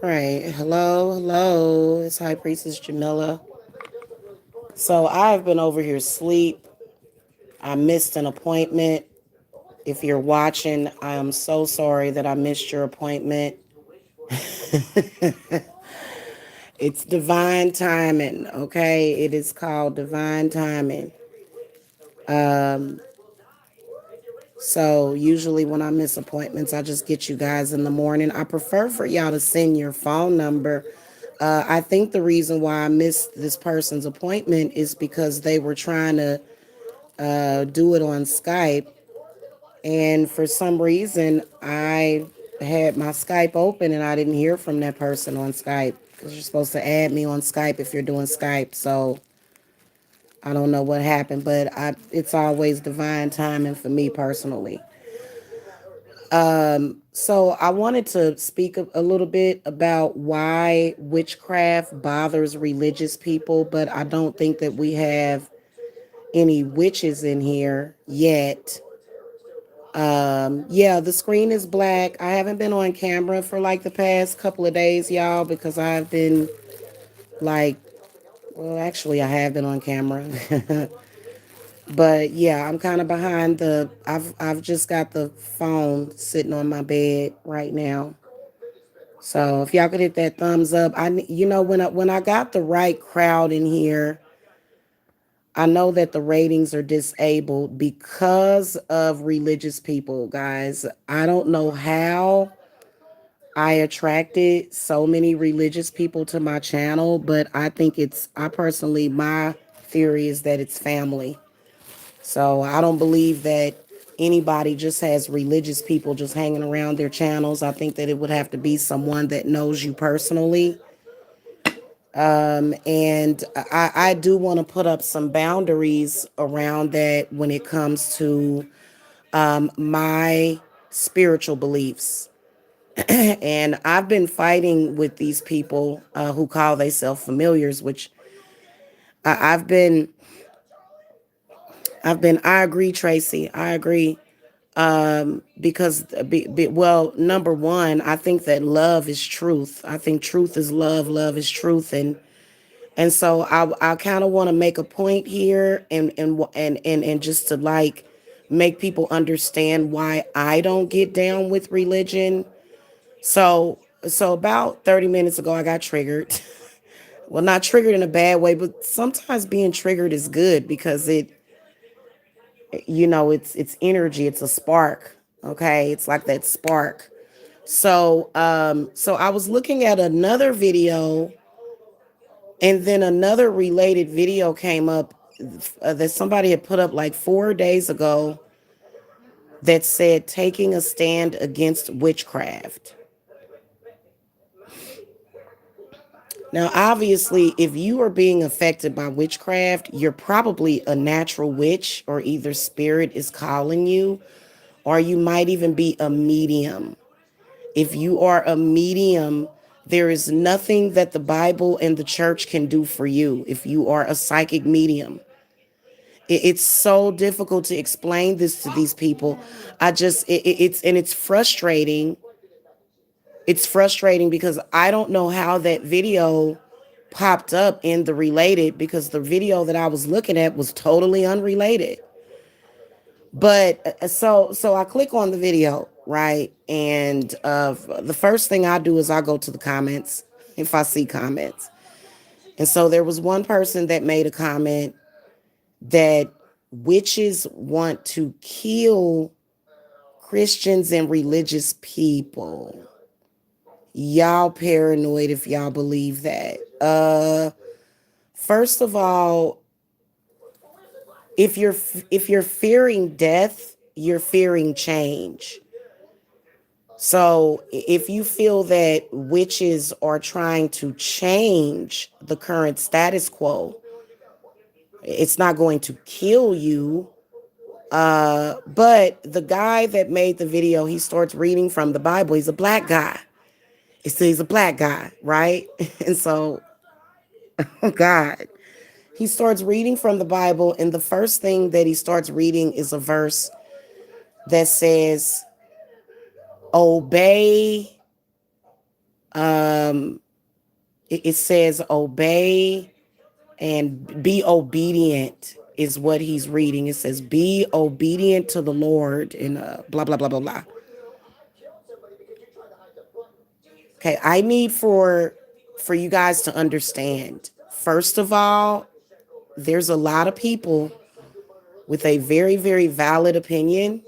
right. Hello. It's High Priestess Jamila. So I've been over here asleep. I missed an appointment. If you're watching, I am so sorry that I missed your appointment. It's divine timing, okay? It is called divine timing. Um, so usually when I miss appointments, I just get you guys in the morning. I prefer for y'all to send your phone number. I think the reason why I missed this person's appointment is because they were trying to do it on Skype. And for some reason, I had my Skype open and I didn't hear from that person on Skype because you're supposed to add me on Skype if you're doing Skype. So I don't know what happened, but it's always divine timing for me personally. So I wanted to speak a little bit about why witchcraft bothers religious people, but I don't think that we have any witches in here yet. Yeah, the screen is black. I haven't been on camera for like the past couple of days, y'all, because I've been like, well, actually, I have been on camera. But yeah, I'm kind of behind I've just got the phone sitting on my bed right now. So if y'all could hit that thumbs up, when I got the right crowd in here, I know that the ratings are disabled because of religious people, guys. I don't know how I attracted so many religious people to my channel, but I personally, my theory is that it's family. So I don't believe that anybody just has religious people just hanging around their channels. I think that it would have to be someone that knows you personally. And I do want to put up some boundaries around that when it comes to my spiritual beliefs. And I've been fighting with these people who call themselves familiars, which I, I've been, I agree, Tracy. I agree. Because well, number one, I think that love is truth. I think truth is love, love is truth, and so I kind of want to make a point here, and just to like make people understand why I don't get down with religion. So about 30 minutes ago I got triggered. Well, not triggered in a bad way, but sometimes being triggered is good because it's energy, it's a spark. Okay, it's like that spark. So I was looking at another video, and then another related video came up that somebody had put up like 4 days ago that said taking a stand against witchcraft. Now, obviously, if you are being affected by witchcraft, you're probably a natural witch, or either spirit is calling you, or you might even be a medium. If you are a medium, there is nothing that the Bible and the church can do for you if you are a psychic medium. It's so difficult to explain this to these people. It's frustrating. It's frustrating because I don't know how that video popped up in the related, because the video that I was looking at was totally unrelated. But so I click on the video, right? And the first thing I do is I go to the comments if I see comments. And so there was one person that made a comment that witches want to kill Christians and religious people. Y'all paranoid if y'all believe that. First of all, if you're fearing death, you're fearing change. So if you feel that witches are trying to change the current status quo, it's not going to kill you. But the guy that made the video, he starts reading from the Bible. He's a black guy. He's a black guy, right? And so, oh God, he starts reading from the Bible, and the first thing that he starts reading is a verse that says, "Obey It says obey and be obedient is what he's reading. It says be obedient to the Lord and blah blah blah blah blah. Okay, I need for you guys to understand. First of all, there's a lot of people with a very very valid opinion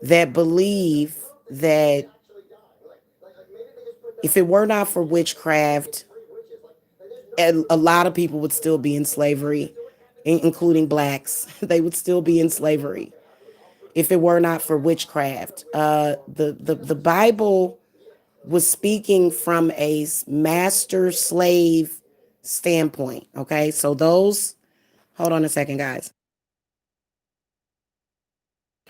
that believe that if it were not for witchcraft, a lot of people would still be in slavery, including blacks. They would still be in slavery if it were not for witchcraft. The Bible was speaking from a master slave standpoint. Okay, so those. Hold on a second, guys.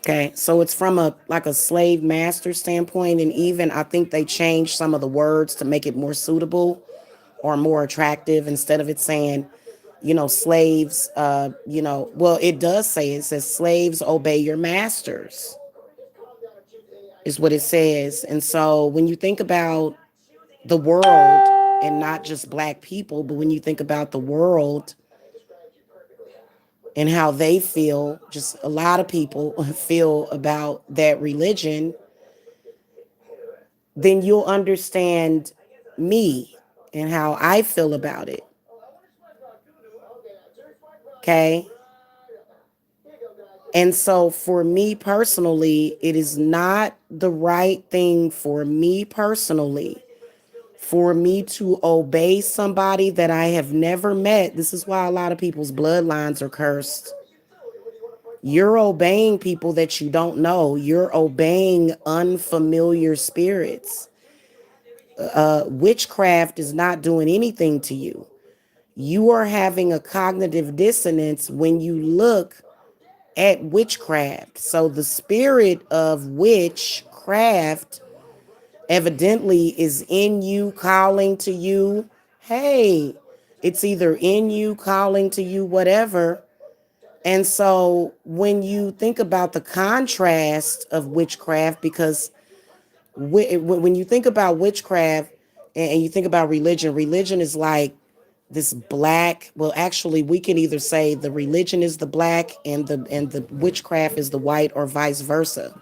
Okay, so it's from a like a slave master standpoint, and even I think they changed some of the words to make it more suitable or more attractive instead of it saying, slaves, well, it does say, it says slaves obey your masters, is what it says. And so when you think about the world, and not just black people, but when you think about the world and how they feel, just a lot of people feel about that religion, then you'll understand me and how I feel about it. Okay. And so for me personally, it is not the right thing for me personally for me to obey somebody that I have never met. This is why a lot of people's bloodlines are cursed. You're obeying people that you don't know. You're obeying unfamiliar spirits. Witchcraft is not doing anything to you. You are having a cognitive dissonance when you look at witchcraft. So the spirit of witchcraft evidently is in you, calling to you. Hey, it's either in you, calling to you, whatever. And so when you think about the contrast of witchcraft, because when you think about witchcraft and you think about religion, religion is like this black, well, actually we can either say the religion is the black and the witchcraft is the white, or vice versa,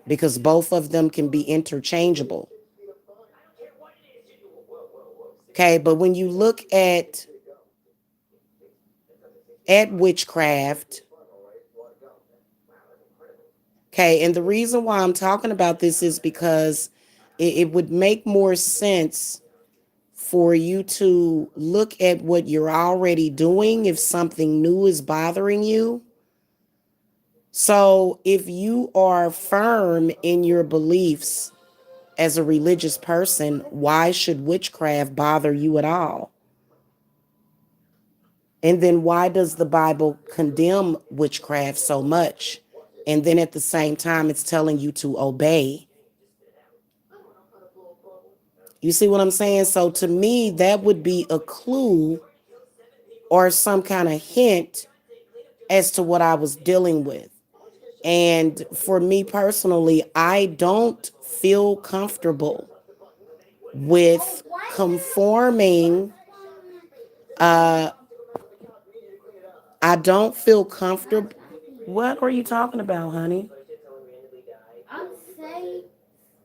because both of them can be interchangeable. Okay, but when you look at witchcraft, okay, and the reason why I'm talking about this is because it would make more sense for you to look at what you're already doing if something new is bothering you. So if you are firm in your beliefs as a religious person, why should witchcraft bother you at all? And then why does the Bible condemn witchcraft so much? And then at the same time, it's telling you to obey. You see what I'm saying? So to me, that would be a clue or some kind of hint as to what I was dealing with. And for me personally, I don't feel comfortable with conforming. Uh, I don't feel comfortable. What are you talking about, honey? I'd say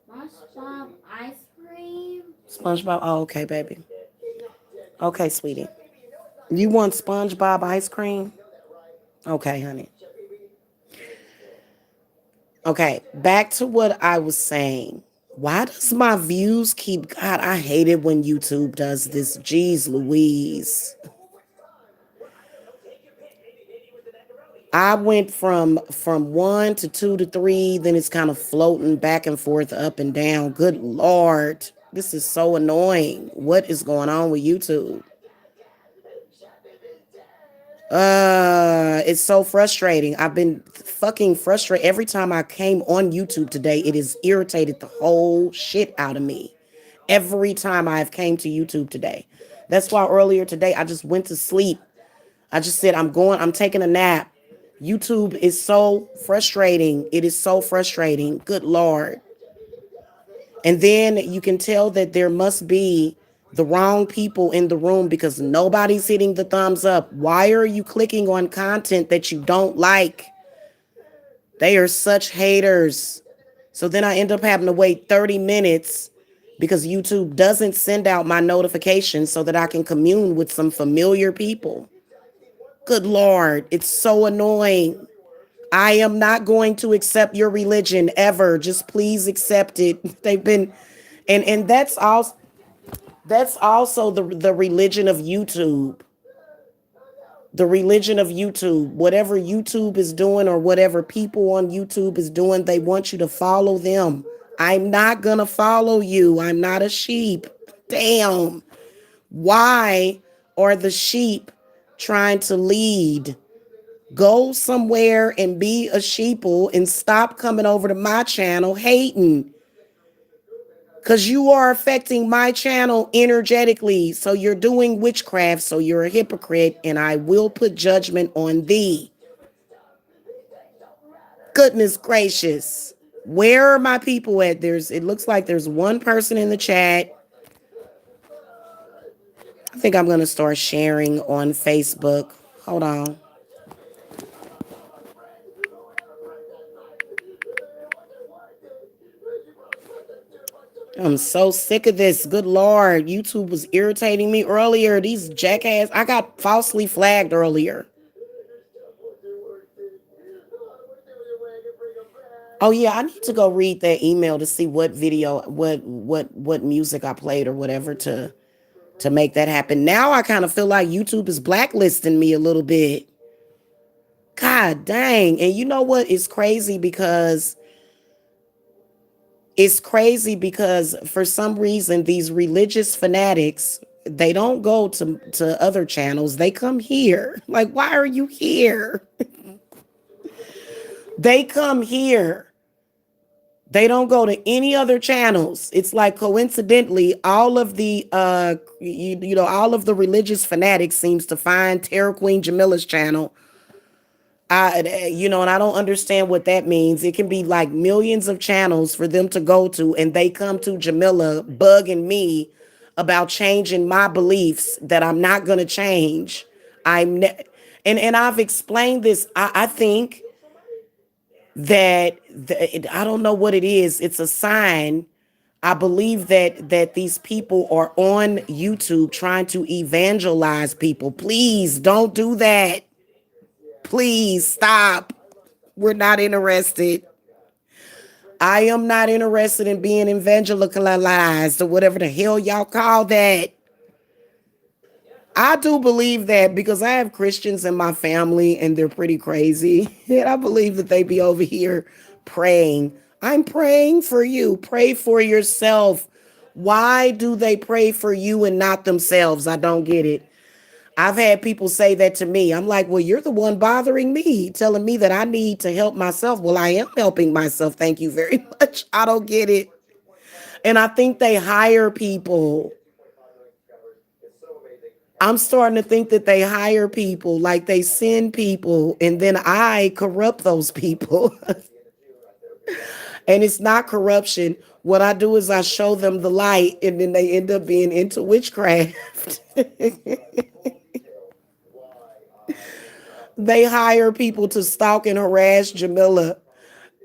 SpongeBob ice cream. SpongeBob. Oh, okay, baby. Okay, sweetie. You want SpongeBob ice cream? Okay, honey. Okay, back to what I was saying. Why does my views keep... God, I hate it when YouTube does this. Jeez Louise. I went from 1 to 2 to 3, then it's kind of floating back and forth, up and down. Good Lord. This is so annoying. What is going on with YouTube? It's so frustrating. I've been fucking frustrated. Every time I came on YouTube today, it has irritated the whole shit out of me. Every time I've came to YouTube today. That's why earlier today I just went to sleep. I just said, I'm taking a nap. YouTube is so frustrating. It is so frustrating. Good Lord. And then you can tell that there must be the wrong people in the room because nobody's hitting the thumbs up. Why are you clicking on content that you don't like? They are such haters. So then I end up having to wait 30 minutes because YouTube doesn't send out my notifications so that I can commune with some familiar people. Good Lord, it's so annoying. I am not going to accept your religion ever. Just please accept it. They've been and that's also the religion of YouTube. The religion of YouTube. Whatever YouTube is doing or whatever people on YouTube is doing, they want you to follow them. I'm not going to follow you. I'm not a sheep. Damn. Why are the sheep trying to lead? Go somewhere and be a sheeple and stop coming over to my channel hating. Because you are affecting my channel energetically. So you're doing witchcraft. So you're a hypocrite. And I will put judgment on thee. Goodness gracious. Where are my people at? It looks like there's one person in the chat. I think I'm going to start sharing on Facebook. Hold on. I'm so sick of this. Good Lord. YouTube was irritating me earlier. These jackass. I got falsely flagged earlier. Oh yeah, I need to go read that email to see what video, what music I played or whatever to make that happen. Now I kind of feel like YouTube is blacklisting me a little bit. God dang. And you know what? It's crazy because for some reason these religious fanatics, they don't go to other channels. They come here. Like, why are you here? They come here. They don't go to any other channels. It's like coincidentally, all of the all of the religious fanatics seems to find Terror Queen Jamila's channel. And I don't understand what that means. It can be like millions of channels for them to go to, and they come to Jamila bugging me about changing my beliefs that I'm not gonna change. And I've explained this. I think that I don't know what it is. It's a sign. I believe that these people are on YouTube trying to evangelize people. Please don't do that. Please stop. We're not interested. I am not interested in being evangelized or whatever the hell y'all call that. I do believe that because I have Christians in my family and they're pretty crazy. And I believe that they be over here praying. I'm praying for you. Pray for yourself. Why do they pray for you and not themselves? I don't get it. I've had people say that to me. I'm like, well, you're the one bothering me, telling me that I need to help myself. Well, I am helping myself. Thank you very much. I don't get it. And I think they hire people. I'm starting to think that they hire people, like they send people, and then I corrupt those people. And it's not corruption. What I do is I show them the light, and then they end up being into witchcraft. They hire people to stalk and harass Jamila.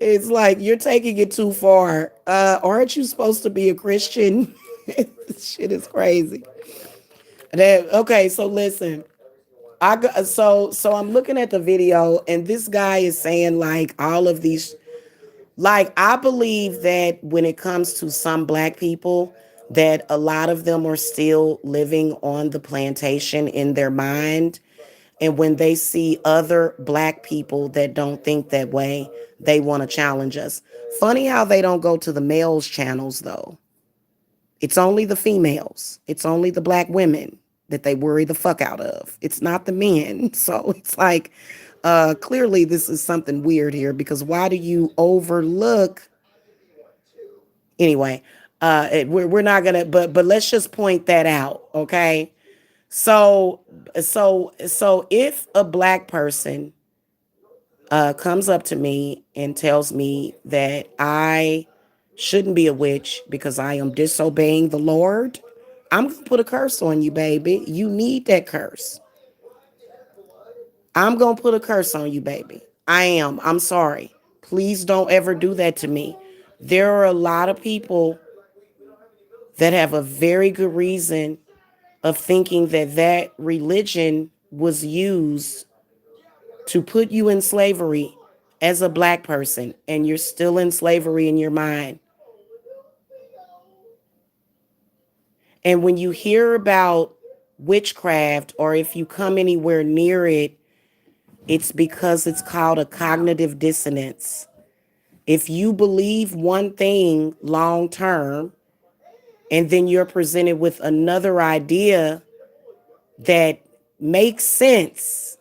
It's like you're taking it too far. Aren't you supposed to be a Christian? This shit is crazy. Okay, so listen. So I'm looking at the video and this guy is saying like all of these, like I believe that when it comes to some black people that a lot of them are still living on the plantation in their mind, and when they see other black people that don't think that way, they want to challenge us. Funny how they don't go to the males channels though. It's only the females. It's only the black women that they worry the fuck out of. It's not the men. So it's like, clearly this is something weird here because why do you overlook? Anyway, we're not gonna, but let's just point that out, okay? So, so if a black person comes up to me and tells me that I shouldn't be a witch because I am disobeying the Lord, I'm going to put a curse on you, baby. You need that curse. I'm going to put a curse on you, baby. I am. I'm sorry. Please don't ever do that to me. There are a lot of people that have a very good reason of thinking that that religion was used to put you in slavery as a black person, and you're still in slavery in your mind. And when you hear about witchcraft, or if you come anywhere near it, it's because it's called a cognitive dissonance. If you believe one thing long term, and then you're presented with another idea that makes sense,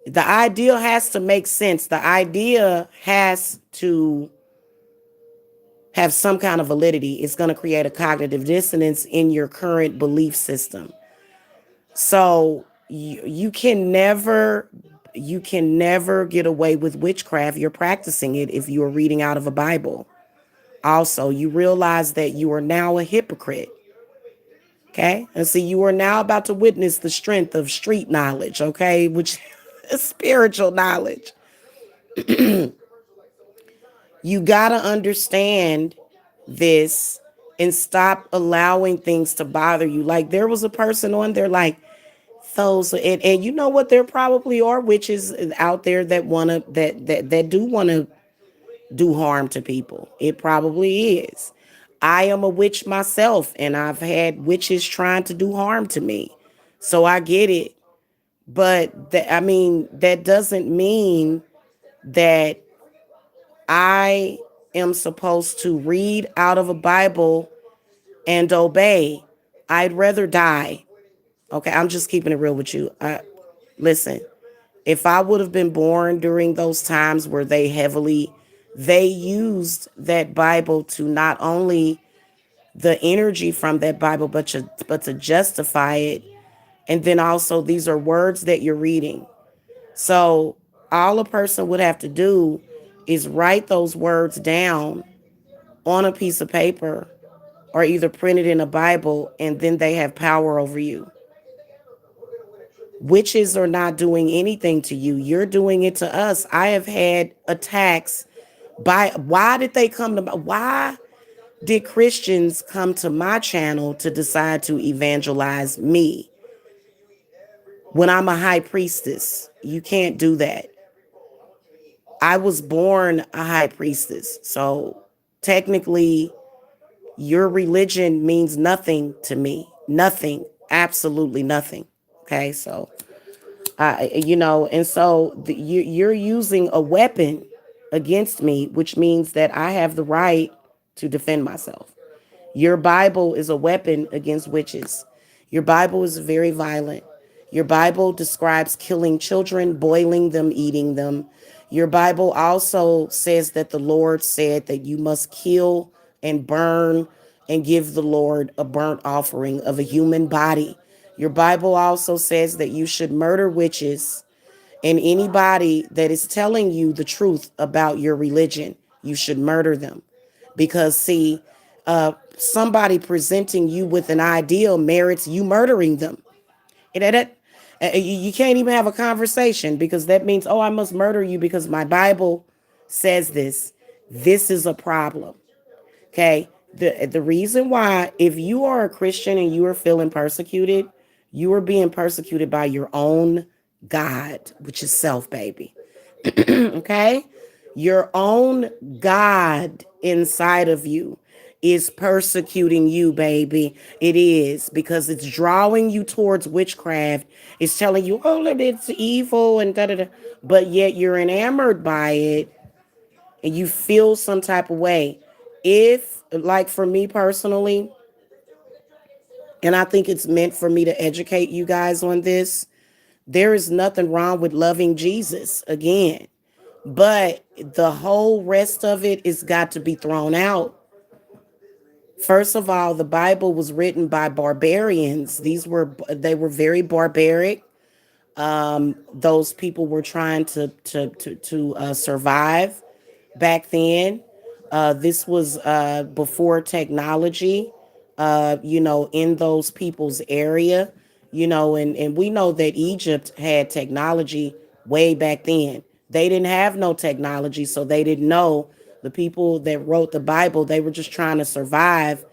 the idea has to make sense. The idea has to have some kind of validity. It's going to create a cognitive dissonance in your current belief system. So you can never get away with witchcraft. You're practicing it if you are reading out of a Bible. Also, you realize that you are now a hypocrite. Okay? And so you are now about to witness the strength of street knowledge, okay? Which is spiritual knowledge. You got to understand this and stop allowing things to bother you. Like there was a person on there like those, and you know what, there probably are witches out there that want to that do want to do harm to people. It probably is. I am a witch myself, and I've had witches trying to do harm to me. So I get it. But I mean, that doesn't mean that I am supposed to read out of a Bible and obey. I'd rather die. Okay, I'm just keeping it real with you. Listen, if I would have been born during those times where they used that Bible to not only the energy from that Bible, but to justify it. And then also, these are words that you're reading. So all a person would have to do is write those words down on a piece of paper or either print it in a Bible, and then they have power over you. Witches are not doing anything to you. You're doing it to us. I have had attacks by, why did they come to, why did Christians come to my channel to decide to evangelize me when I'm a high priestess? You can't do that. I was born a high priestess. So technically, your religion means nothing to me. Nothing. Absolutely nothing. Okay. So, and so you're using a weapon against me, which means that I have the right to defend myself. Your Bible is a weapon against witches. Your Bible is very violent. Your Bible describes killing children, boiling them, eating them. Your Bible also says that the Lord said that you must kill and burn and give the Lord a burnt offering of a human body. Your Bible also says that you should murder witches and anybody that is telling you the truth about your religion. You should murder them. Because, see, somebody presenting you with an ideal merits you murdering them. You can't even have a conversation because that means, oh, I must murder you because my Bible says this. This is a problem. Okay. The reason why, if you are a Christian and you are feeling persecuted, you are being persecuted by your own God, which is self, baby. Okay? Your own God inside of you is persecuting you, baby. It is, because it's drawing you towards witchcraft. It's telling you, oh, look, it's evil and da da da. But yet you're enamored by it and you feel some type of way. If, like for me personally, and I think it's meant for me to educate you guys on this, there is nothing wrong with loving Jesus again. But the whole rest of it is got to be thrown out. First of all, the Bible was written by barbarians. They were very barbaric. Those people were trying to survive back then. This was before technology, in those people's area, and we know that Egypt had technology way back then. They didn't have no technology, so they didn't know. The people that wrote the Bible, they were just trying to survive.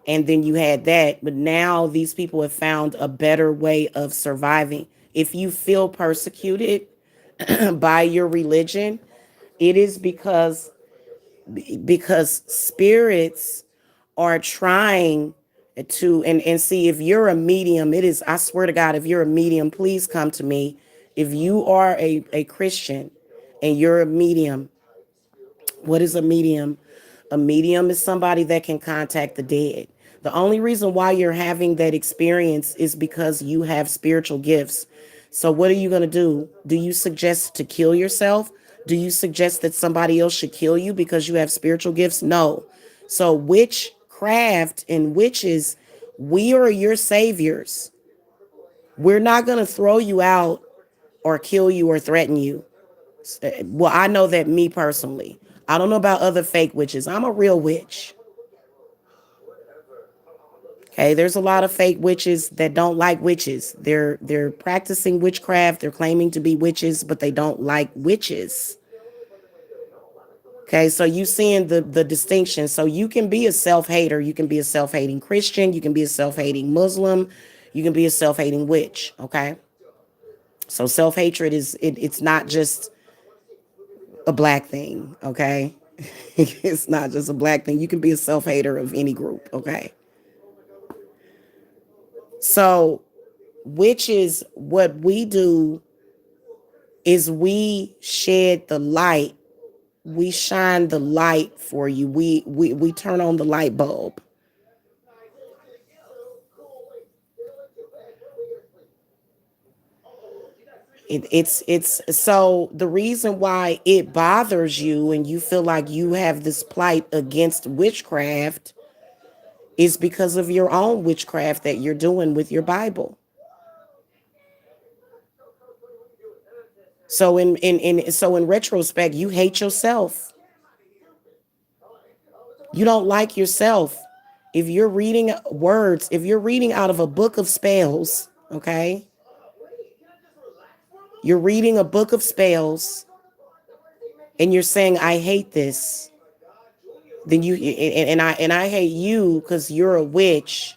And then you had that. But now these people have found a better way of surviving. If you feel persecuted by your religion, it is because spirits are trying to and see, if you're a medium, it is, I swear to God, if you're a medium, please come to me. If you are a Christian and you're a medium, what is a medium? A medium is somebody that can contact the dead. The only reason why you're having that experience is because you have spiritual gifts. So what are you going to do? Do you suggest to kill yourself? Do you suggest that somebody else should kill you because you have spiritual gifts? No. So witchcraft and witches, we are your saviors. We're not going to throw you out or kill you or threaten you. Well, I know that, me personally. I don't know about other fake witches. I'm a real witch. Okay, there's a lot of fake witches that don't like witches. They're practicing witchcraft. They're claiming to be witches, but they don't like witches. Okay, so you seeing the distinction. So you can be a self-hater. You can be a self-hating Christian. You can be a self-hating Muslim. You can be a self-hating witch. Okay, so self-hatred it's not just a black thing. Okay, it's not just a black thing. You can be a self-hater of any group. Okay, so which is what we do is we shed the light. We shine the light for you. We turn on the light bulb. It's so the reason why it bothers you and you feel like you have this plight against witchcraft is because of your own witchcraft that you're doing with your Bible. So in retrospect, you hate yourself. You don't like yourself. If you're reading words, if you're reading out of a book of spells, okay? You're reading a book of spells and you're saying, I hate this. Then I hate you because you're a witch.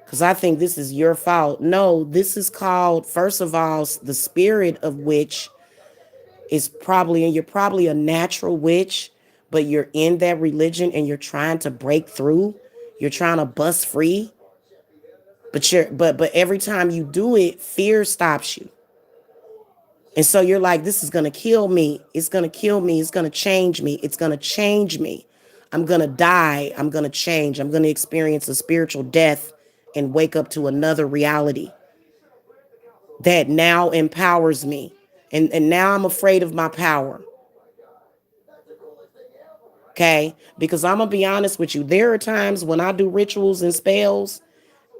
Because I think this is your fault. No, this is called, first of all, the spirit of witch is probably, and you're probably a natural witch, but you're in that religion and you're trying to break through. You're trying to bust free. But every time you do it, fear stops you. And so you're like, this is going to kill me. It's going to kill me. It's going to change me. It's going to change me. I'm going to die. I'm going to change. I'm going to experience a spiritual death and wake up to another reality that now empowers me. And now I'm afraid of my power. Okay? Because I'm going to be honest with you. There are times when I do rituals and spells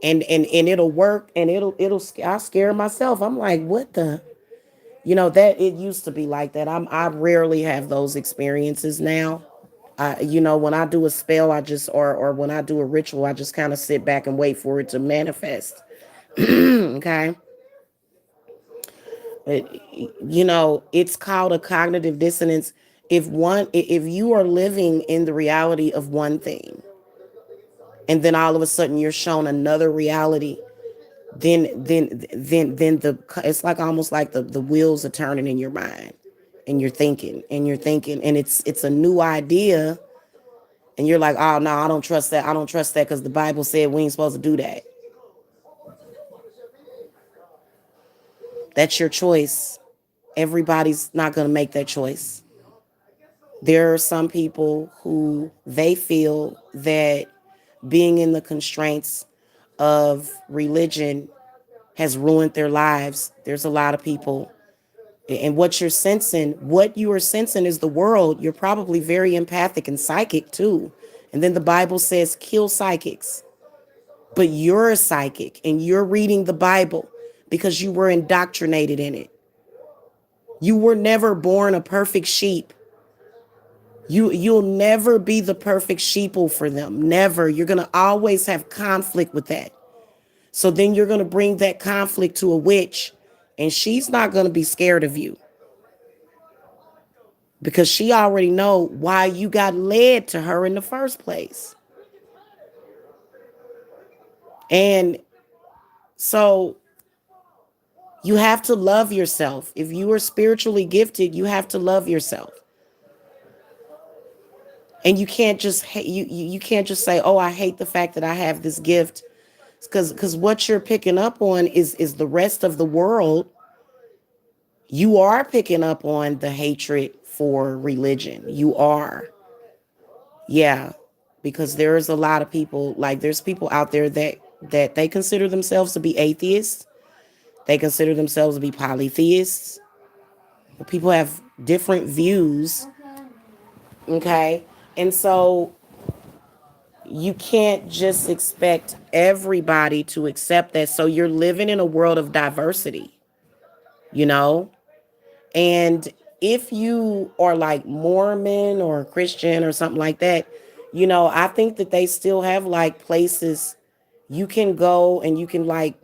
and it'll work and I scare myself. I'm like, what the? That it used to be like that. I rarely have those experiences now. When I do a spell, I just or when I do a ritual, I just kind of sit back and wait for it to manifest. Okay. It's called a cognitive dissonance. If you are living in the reality of one thing, and then all of a sudden you're shown another reality, then it's like almost like the wheels are turning in your mind, and you're thinking, and it's a new idea, and you're like, oh no, I don't trust that. I don't trust that because the Bible said we ain't supposed to do that. That's your choice. Everybody's not going to make that choice. There are some people who they feel that being in the constraints of religion has ruined their lives. There's a lot of people. And what you are sensing is the world. You're probably very empathic and psychic too. And then the Bible says kill psychics. But you're a psychic and you're reading the Bible because you were indoctrinated in it. You were never born a perfect sheep. You'll never be the perfect sheeple for them. Never. You're going to always have conflict with that. So then you're going to bring that conflict to a witch, and she's not going to be scared of you because she already know why you got led to her in the first place. And so you have to love yourself. If you are spiritually gifted, you have to love yourself. And you can't just you can't just say, "Oh, I hate the fact that I have this gift." Because what you're picking up on is the rest of the world. You are picking up on the hatred for religion. You are. Yeah. Because there's a lot of people, like there's people out there that they consider themselves to be atheists. They consider themselves to be polytheists. People have different views. Okay. And so you can't just expect everybody to accept that. So you're living in a world of diversity, you know? And if you are like Mormon or Christian or something like that, I think that they still have like places you can go and you can like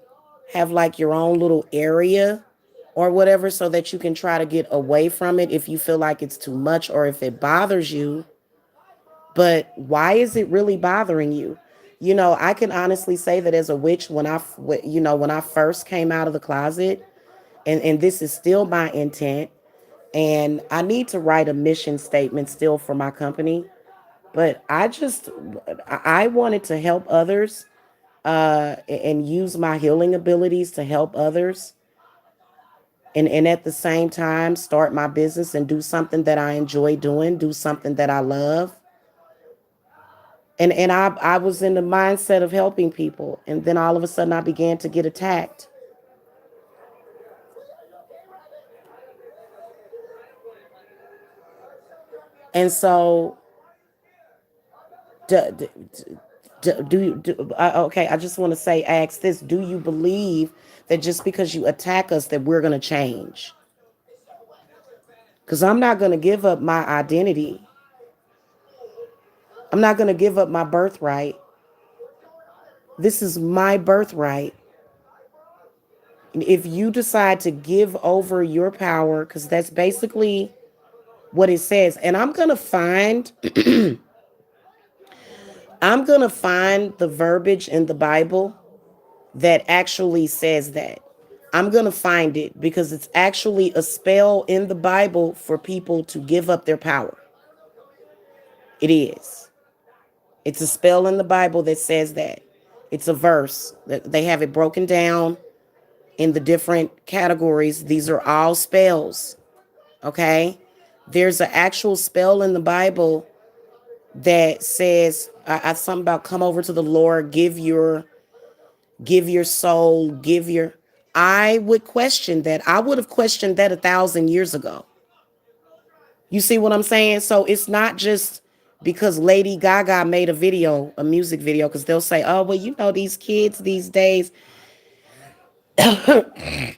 have like your own little area or whatever so that you can try to get away from it if you feel like it's too much or if it bothers you. But why is it really bothering you? I can honestly say that as a witch, when I first came out of the closet, and this is still my intent, and I need to write a mission statement still for my company, but I wanted to help others, and use my healing abilities to help others, and at the same time start my business and do something that I enjoy doing, do something that I love. And I was in the mindset of helping people, and then all of a sudden I began to get attacked. And so do, okay, I just want to say, ask this: do you believe that just because you attack us that we're going to change? Because I'm not going to give up my identity. I'm not going to give up my birthright. This is my birthright. And if you decide to give over your power, because that's basically what it says, and I'm going to find the verbiage in the Bible that actually says that. I'm going to find it because it's actually a spell in the Bible for people to give up their power. It is. It's a spell in the Bible that says that. It's a verse. They have it broken down in the different categories. These are all spells. Okay? There's an actual spell in the Bible that says something about come over to the Lord, give your soul, I would question that. I would have questioned that 1,000 years ago. You see what I'm saying? So it's not just because Lady Gaga made a music video, because they'll say, oh, well, these kids these days, the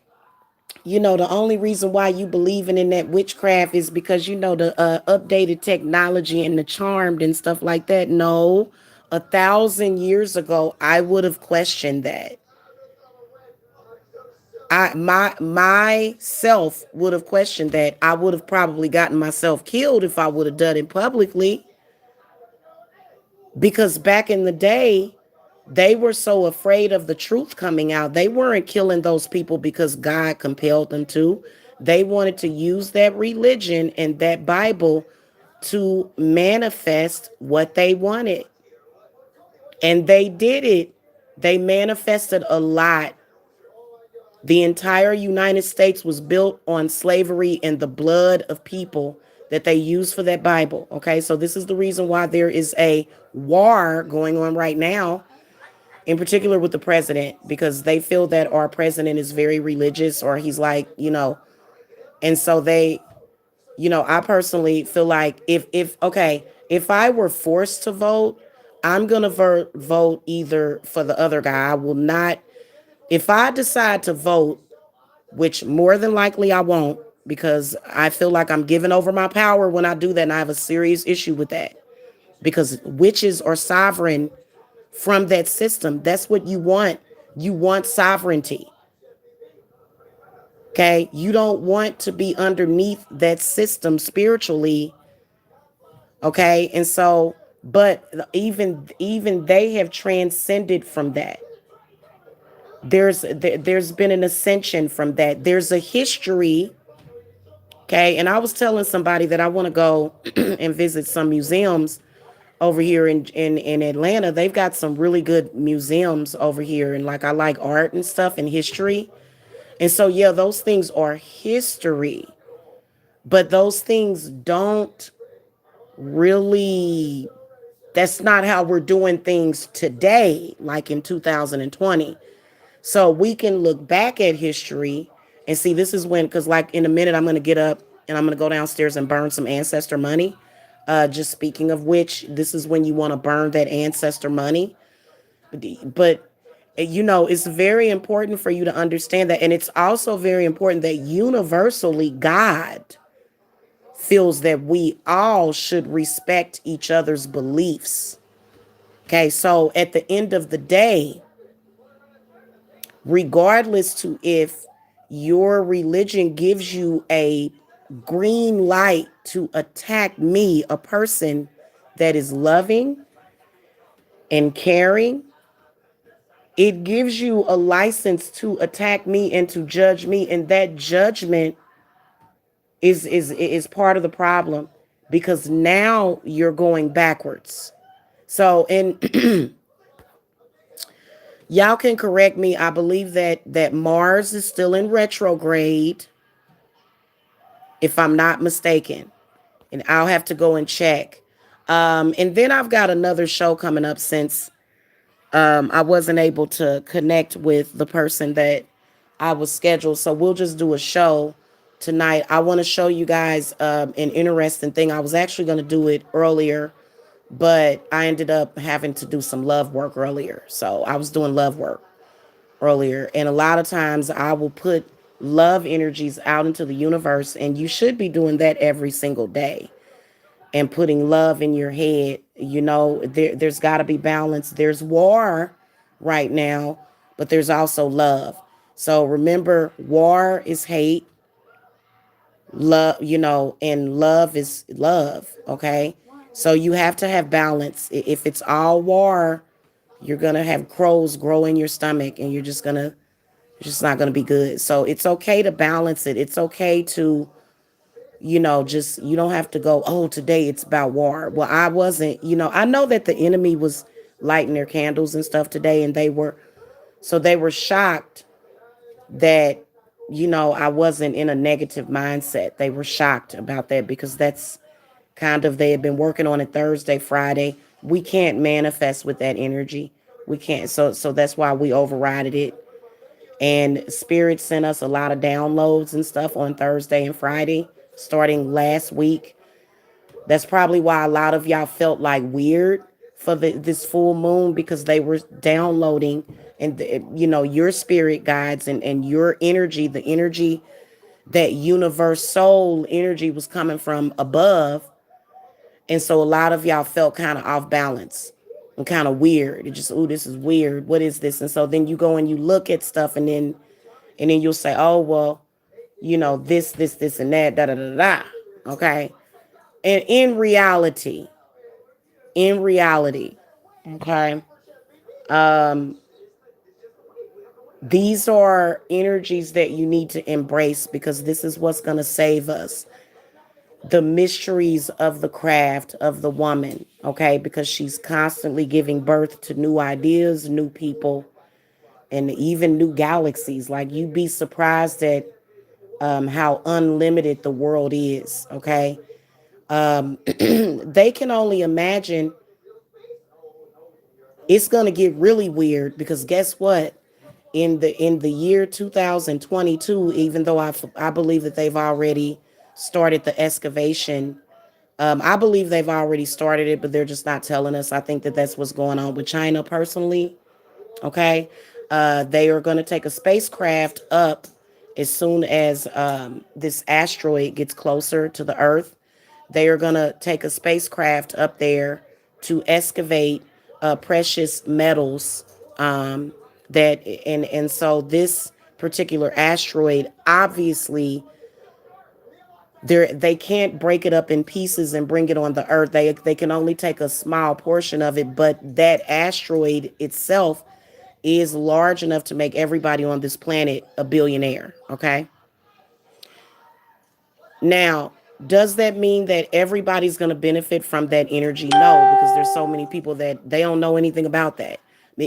only reason why you believing in that witchcraft is because, the updated technology and the charmed and stuff like that. No, 1,000 years ago, I would have questioned that. Myself would have questioned that. I would have probably gotten myself killed if I would have done it publicly, because back in the day they were so afraid of the truth coming out. They weren't killing those people because God compelled them to. They wanted to use that religion and that Bible to manifest what they wanted, and they did it. They manifested a lot. The entire United States was built on slavery and the blood of people that they used for that Bible. Okay, so this is the reason why there is a war going on right now, in particular with the president, because they feel that our president is very religious, or he's like, and so I personally feel like if I were forced to vote, I'm going to vote either for the other guy. I will not, if I decide to vote, which more than likely I won't. because I feel like I'm giving over my power when I do that. And I have a serious issue with that because witches are sovereign from that system. That's what you want. You want sovereignty. Okay. You don't want to be underneath that system spiritually. Okay. And so, but even they have transcended from that. There's been an ascension from that. There's a history. Okay. And I was telling somebody that I want to go and visit some museums over here in Atlanta. They've got some really good museums over here. And like I like art and stuff and history. And so, yeah, those things are history. But those things don't really, that's not how we're doing things today, like in 2020. So we can look back at history and see this is when, because like in a minute, I'm going to get up and I'm going to go downstairs and burn some ancestor money. Just speaking of which, this is when you want to burn that ancestor money. But, it's very important for you to understand that. And it's also very important that universally God feels that we all should respect each other's beliefs. Okay, so at the end of the day, regardless to if your religion gives you a green light to attack me, a person that is loving and caring, it gives you a license to attack me and to judge me, and that judgment is part of the problem because now you're going backwards. So, and y'all can correct me. I believe that Mars is still in retrograde, if I'm not mistaken, and I'll have to go and check. And then I've got another show coming up since I wasn't able to connect with the person that I was scheduled. So we'll just do a show tonight. I want to show you guys an interesting thing. I was actually going to do it earlier, but I ended up having to do some love work earlier. So I was doing love work earlier. And a lot of times I will put love energies out into the universe. And you should be doing that every single day and putting love in your head. There's got to be balance. There's war right now, but there's also love. So remember, war is hate, love, and love is love. Okay. So you have to have balance. If it's all war, you're going to have crows grow in your stomach and it's just not going to be good. So it's okay to balance it. It's okay to, just, you don't have to go, oh, today it's about war. Well, I wasn't, I know that the enemy was lighting their candles and stuff today, and they were shocked that, I wasn't in a negative mindset. They were shocked about that because that's kind of, they had been working on it Thursday, Friday. We can't manifest with that energy. We can't. So that's why we overrided it. And Spirit sent us a lot of downloads and stuff on Thursday and Friday, starting last week. That's probably why a lot of y'all felt like weird for this full moon, because they were downloading, and your spirit guides and your energy, the energy, that universe soul energy was coming from above. And so a lot of y'all felt kind of off balance and kind of weird. It just, oh, this is weird. What is this? And so then you go and you look at stuff, and then you'll say, oh, well, this, and that, da, da, da, da. Okay. And in reality, okay, um, these are energies that you need to embrace, because this is what's going to save us. The mysteries of the craft of the woman, okay, because she's constantly giving birth to new ideas, new people, and even new galaxies. Like, you'd be surprised at how unlimited the world is, okay? They can only imagine. It's going to get really weird, because guess what? In the year 2022, even though I believe that they've already started the excavation. I believe they've already started it, but they're just not telling us. I think that that's what's going on with China personally. Okay. They are going to take a spacecraft up As soon as this asteroid gets closer to the Earth, they are going to take a spacecraft up there to excavate precious metals. That and so this particular asteroid, obviously, they can't break it up in pieces and bring it on the Earth. They can only take a small portion of it, but that asteroid itself is large enough to make everybody on this planet a billionaire. Okay. Now, does that mean that everybody's going to benefit from that energy? No, because there's so many people that they don't know anything about that.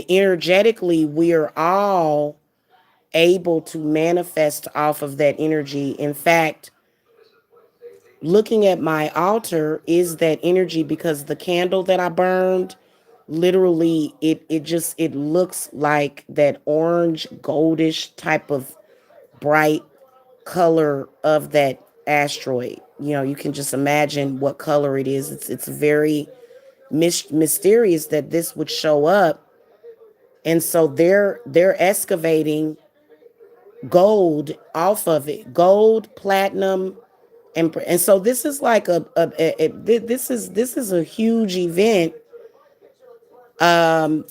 Energetically, we are all able to manifest off of that energy. In fact, looking at my altar is that energy, because the candle that I burned, literally it looks like that orange goldish type of bright color of that asteroid. You can just imagine what color it is. It's very mysterious that this would show up. And so they're excavating gold off of it, gold, platinum, and so this is like this is a huge event. um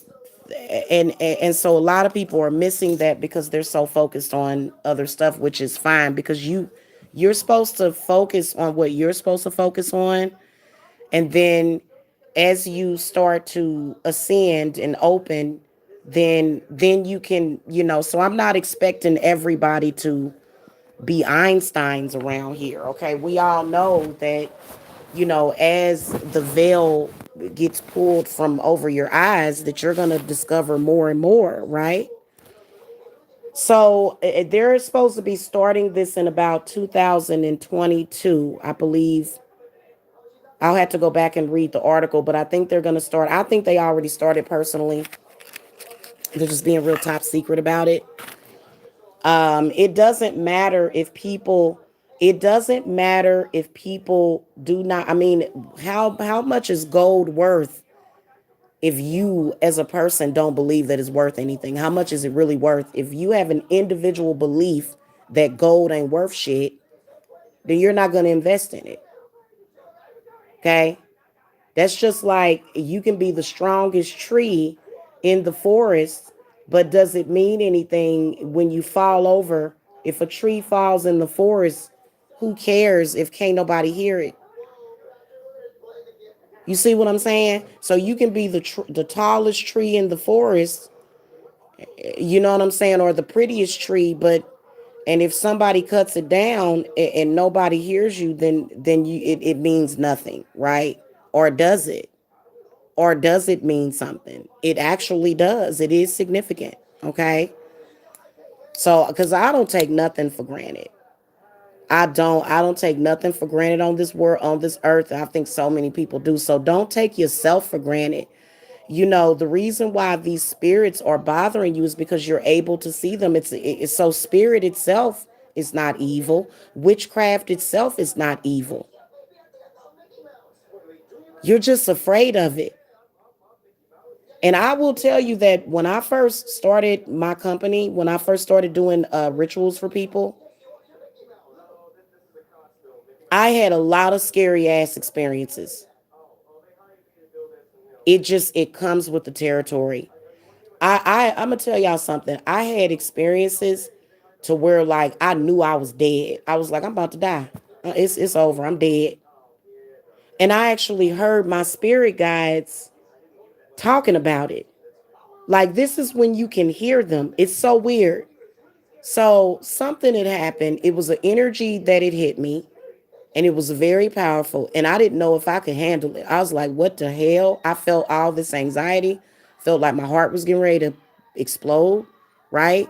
and so a lot of people are missing that because they're so focused on other stuff, which is fine, because you're supposed to focus on what you're supposed to focus on. And then as you start to ascend and open, then you can, so I'm not expecting everybody to be Einsteins around here. Okay, we all know that, as the veil gets pulled from over your eyes, that you're going to discover more and more, right? So they're supposed to be starting this in about 2022, I believe. I'll have to go back and read the article, but I think they're going to start. I think they already started personally. They're just being real top secret about it. It doesn't matter if people. It doesn't matter if people do not. I mean, how much is gold worth if you as a person don't believe that it's worth anything? How much is it really worth? If you have an individual belief that gold ain't worth shit, then you're not going to invest in it. Okay? That's just like you can be the strongest tree in the forest, but does it mean anything when you fall over? If a tree falls in the forest, who cares if can't nobody hear it? You see what I'm saying? So you can be the tallest tree in the forest, you know what I'm saying, or the prettiest tree, but and if somebody cuts it down and nobody hears you, then it means nothing, right? Or does it? Or does it mean something? It actually does. It is significant. Okay. So, because I don't take nothing for granted. I don't take nothing for granted on this world, on this earth. I think so many people do. So don't take yourself for granted. The reason why these spirits are bothering you is because you're able to see them. It's so spirit itself is not evil. Witchcraft itself is not evil. You're just afraid of it. And I will tell you that when I first started my company, when I first started doing rituals for people, I had a lot of scary ass experiences. It comes with the territory. I'm gonna tell y'all something. I had experiences to where like I knew I was dead. I was like, I'm about to die. It's over. I'm dead. And I actually heard my spirit guides talking about it. Like this is when you can hear them. It's so weird. So something had happened. It was an energy that it hit me, and it was very powerful. And I didn't know if I could handle it. I was like, what the hell? I felt all this anxiety, felt like my heart was getting ready to explode, right?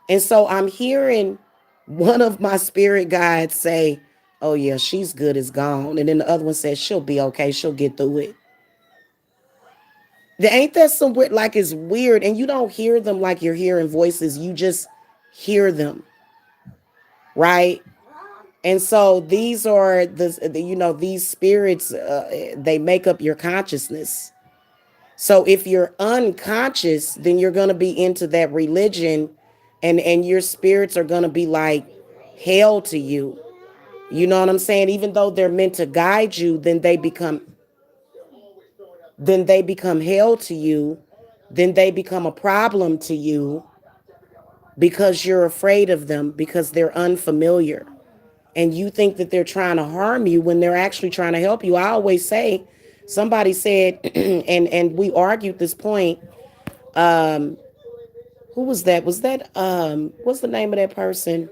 And so I'm hearing one of my spirit guides say, oh yeah, she's good as gone. And then the other one says, she'll be okay. She'll get through it. There ain't that some weird, like it's weird. And you don't hear them like you're hearing voices. You just hear them, right? And so these are these spirits, they make up your consciousness. So if you're unconscious, then you're going to be into that religion and your spirits are going to be like hell to you. You know what I'm saying? Even though they're meant to guide you, then they become hell to you, then they become a problem to you because you're afraid of them because they're unfamiliar. And you think that they're trying to harm you when they're actually trying to help you. I always say, somebody said, and we argued this point. Um, who was that? Was that what's the name of that person?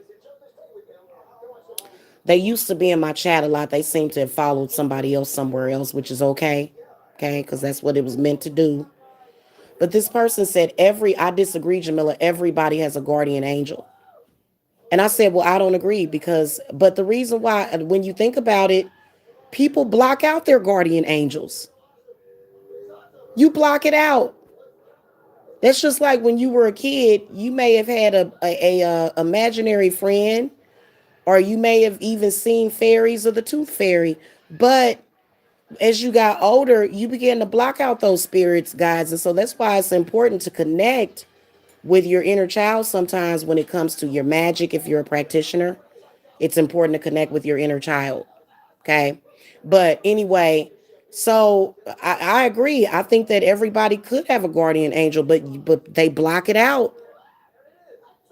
They used to be in my chat a lot. They seem to have followed somebody else somewhere else, which is okay. Okay, because that's what it was meant to do. But this person said, I disagree, Jamila, everybody has a guardian angel. And I said, well, I don't agree but the reason why, when you think about it, people block out their guardian angels. You block it out. That's just like when you were a kid, you may have had a imaginary friend, or you may have even seen fairies or the tooth fairy. But as you got older, you began to block out those spirits, guys. And so that's why it's important to connect with your inner child sometimes when it comes to your magic. If you're a practitioner, it's important to connect with your inner child. Okay. But anyway, so I agree. I think that everybody could have a guardian angel, but they block it out.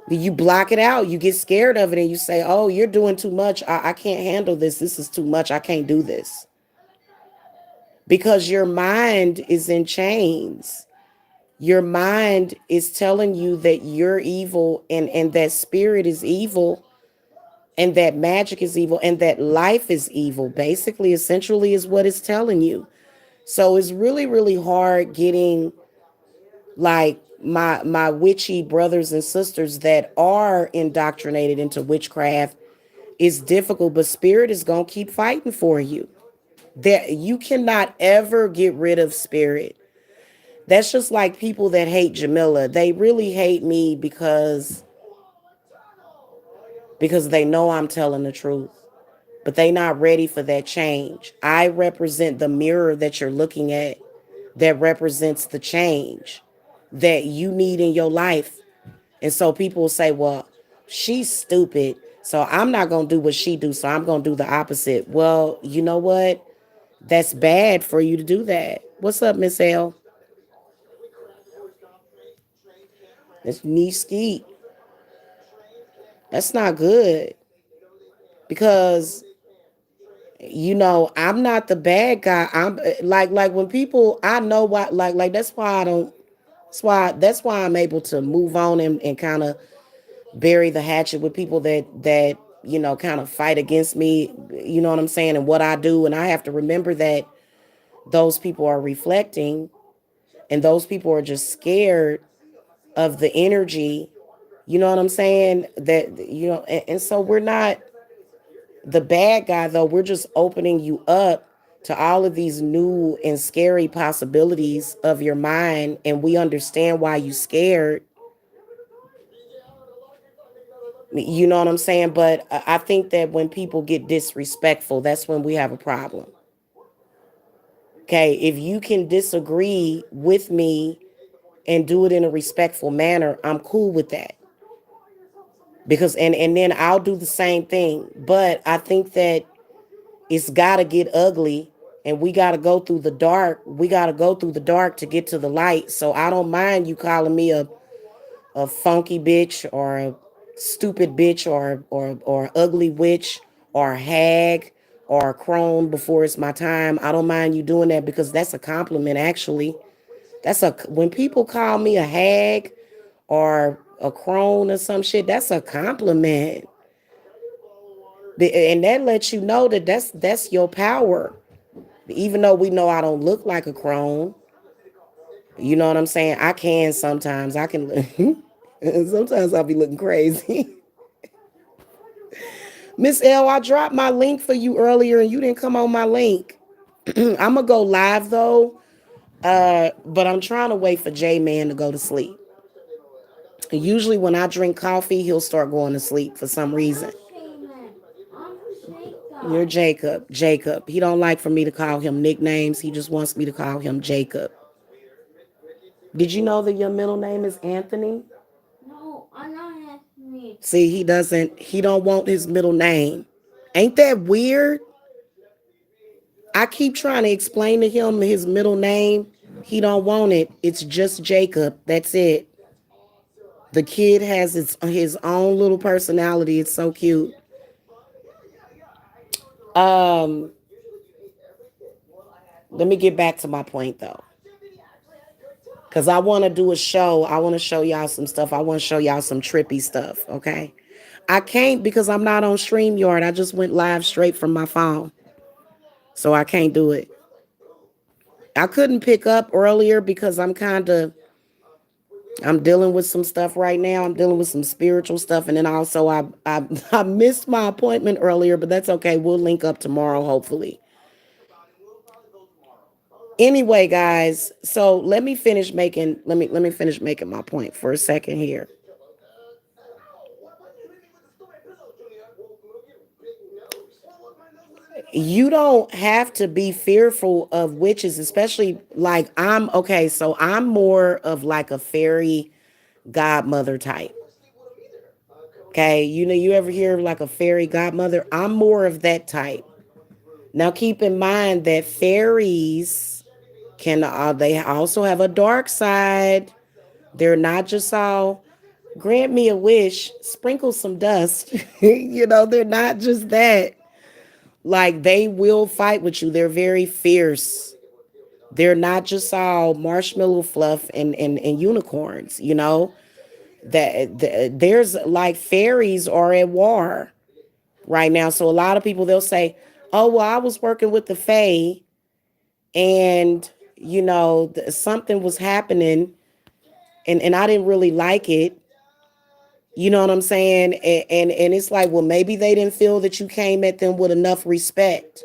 You block it out. You get scared of it and you say, oh, you're doing too much. I can't handle this. This is too much. I can't do this. Because your mind is in chains. Your mind is telling you that you're evil, and that spirit is evil, and that magic is evil, and that life is evil. Basically, essentially, is what it's telling you. So it's really, really hard getting like my witchy brothers and sisters that are indoctrinated into witchcraft. Is difficult, but spirit is gonna keep fighting for you. That you cannot ever get rid of spirit. That's just like people that hate Jamila. They really hate me because they know I'm telling the truth. But they not ready for that change. I represent the mirror that you're looking at, that represents the change that you need in your life. And so people will say, well, she's stupid, so I'm not going to do what she do, so I'm going to do the opposite. Well, you know what? That's bad for you to do that. What's up, Miss L? It's knee skeet. That's not good because I'm not the bad guy. I'm like when people, I know why, like that's why I don't, that's why I'm able to move on and kind of bury the hatchet with people that kind of fight against me. You know what I'm saying? And what I do, and I have to remember that those people are reflecting, and those people are just scared of the energy. You know what I'm saying? And so we're not the bad guy, though. We're just opening you up to all of these new and scary possibilities of your mind, and we understand why you scared. You know what I'm saying? But I think that when people get disrespectful, that's when we have a problem. Okay, if you can disagree with me and do it in a respectful manner, I'm cool with that. Because and then I'll do the same thing. But I think that it's got to get ugly, and we got to go through the dark. We got to go through the dark to get to the light. So I don't mind you calling me a funky bitch, or a stupid bitch, or ugly witch, or a hag, or a crone before it's my time. I don't mind you doing that because that's a compliment. Actually, when people call me a hag or a crone or some shit, that's a compliment. And that lets you know that that's your power. Even though we know I don't look like a crone, you know what I'm saying? I can sometimes. I can. Sometimes I'll be looking crazy. Miss L, I dropped my link for you earlier and you didn't come on my link. I'm gonna go live though, but I'm trying to wait for J Man to go to sleep. Usually when I drink coffee, he'll start going to sleep for some reason. You're Jacob. Jacob. He don't like for me to call him nicknames. He just wants me to call him Jacob. Did you know that your middle name is Anthony? See, he don't want his middle name. Ain't that weird? I keep trying to explain to him his middle name. He don't want it. It's just Jacob. That's it. The kid has his own little personality. It's so cute. Um, Let me get back to my point though. Cause I want to do a show. I want to show y'all some stuff. I want to show y'all some trippy stuff. Okay. I can't because I'm not on StreamYard. I just went live straight from my phone. So I can't do it. I couldn't pick up earlier because I'm dealing with some stuff right now. I'm dealing with some spiritual stuff. And then also I missed my appointment earlier, but that's okay. We'll link up tomorrow, hopefully. Anyway, guys, so let me finish making my point for a second here. You don't have to be fearful of witches, especially like I'm okay, so I'm more of like a fairy godmother type. Okay, you ever hear of like a fairy godmother? I'm more of that type. Now keep in mind that fairies can they also have a dark side. They're not just all grant me a wish, sprinkle some dust. They're not just that. Like they will fight with you. They're very fierce. They're not just all marshmallow fluff and unicorns, there's like fairies are at war right now. So a lot of people they'll say, "Oh, well, I was working with the fae and something was happening and I didn't really like it." You know what I'm saying? And it's like, well, maybe they didn't feel that you came at them with enough respect.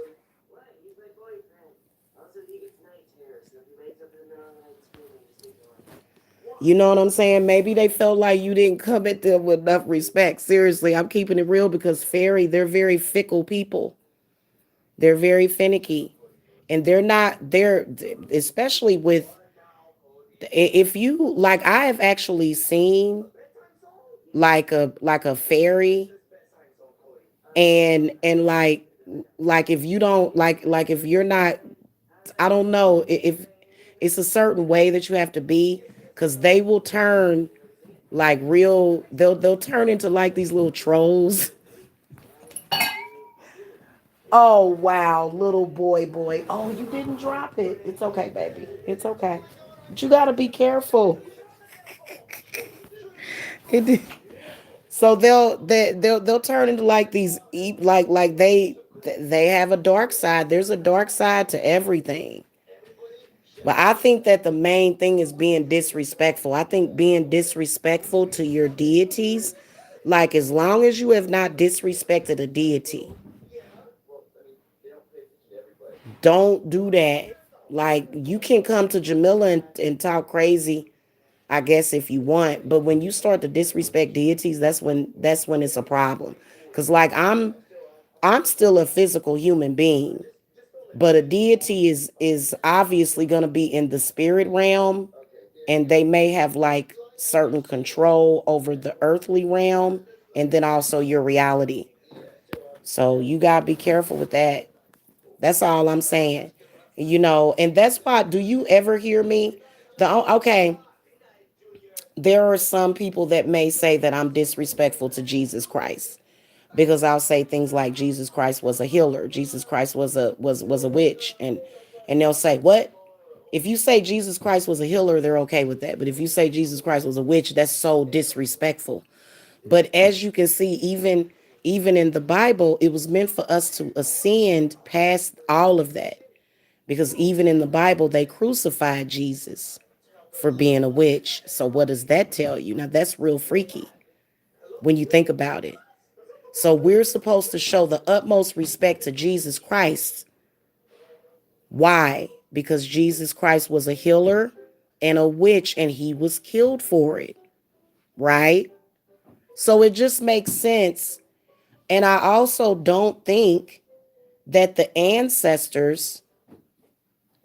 You know what I'm saying? Maybe they felt like you didn't come at them with enough respect. Seriously, I'm keeping it real because they're very fickle people. They're very finicky. And they're especially with, if you, like, I have actually seen like a fairy and like if you don't like if you're not, I don't know if it's a certain way that you have to be because they will turn like real, they'll turn into like these little trolls. Oh wow, little boy. Oh, you didn't drop it. It's okay, baby. It's okay. But you gotta be careful. It, so they'll turn into like these like they have a dark side. There's a dark side to everything. But I think that the main thing is being disrespectful. I think being disrespectful to your deities, like as long as you have not disrespected a deity, don't do that. Like you can come to Jamila and talk crazy, I guess if you want, but when you start to disrespect deities, that's when it's a problem. Cause like I'm still a physical human being, but a deity is obviously gonna be in the spirit realm, and they may have like certain control over the earthly realm, and then also your reality. So you gotta be careful with that. That's all I'm saying. And that's why. Do you ever hear me? Okay. There are some people that may say that I'm disrespectful to Jesus Christ because I'll say things like Jesus Christ was a healer, Jesus Christ was a witch, and they'll say, "What? If you say Jesus Christ was a healer, they're okay with that. But if you say Jesus Christ was a witch, that's so disrespectful." But as you can see, even in the Bible, it was meant for us to ascend past all of that. Because even in the Bible, they crucified Jesus for being a witch. So what does that tell you? Now that's real freaky when you think about it. So we're supposed to show the utmost respect to Jesus Christ. Why? Because Jesus Christ was a healer and a witch and he was killed for it, right? So it just makes sense. And I also don't think that the ancestors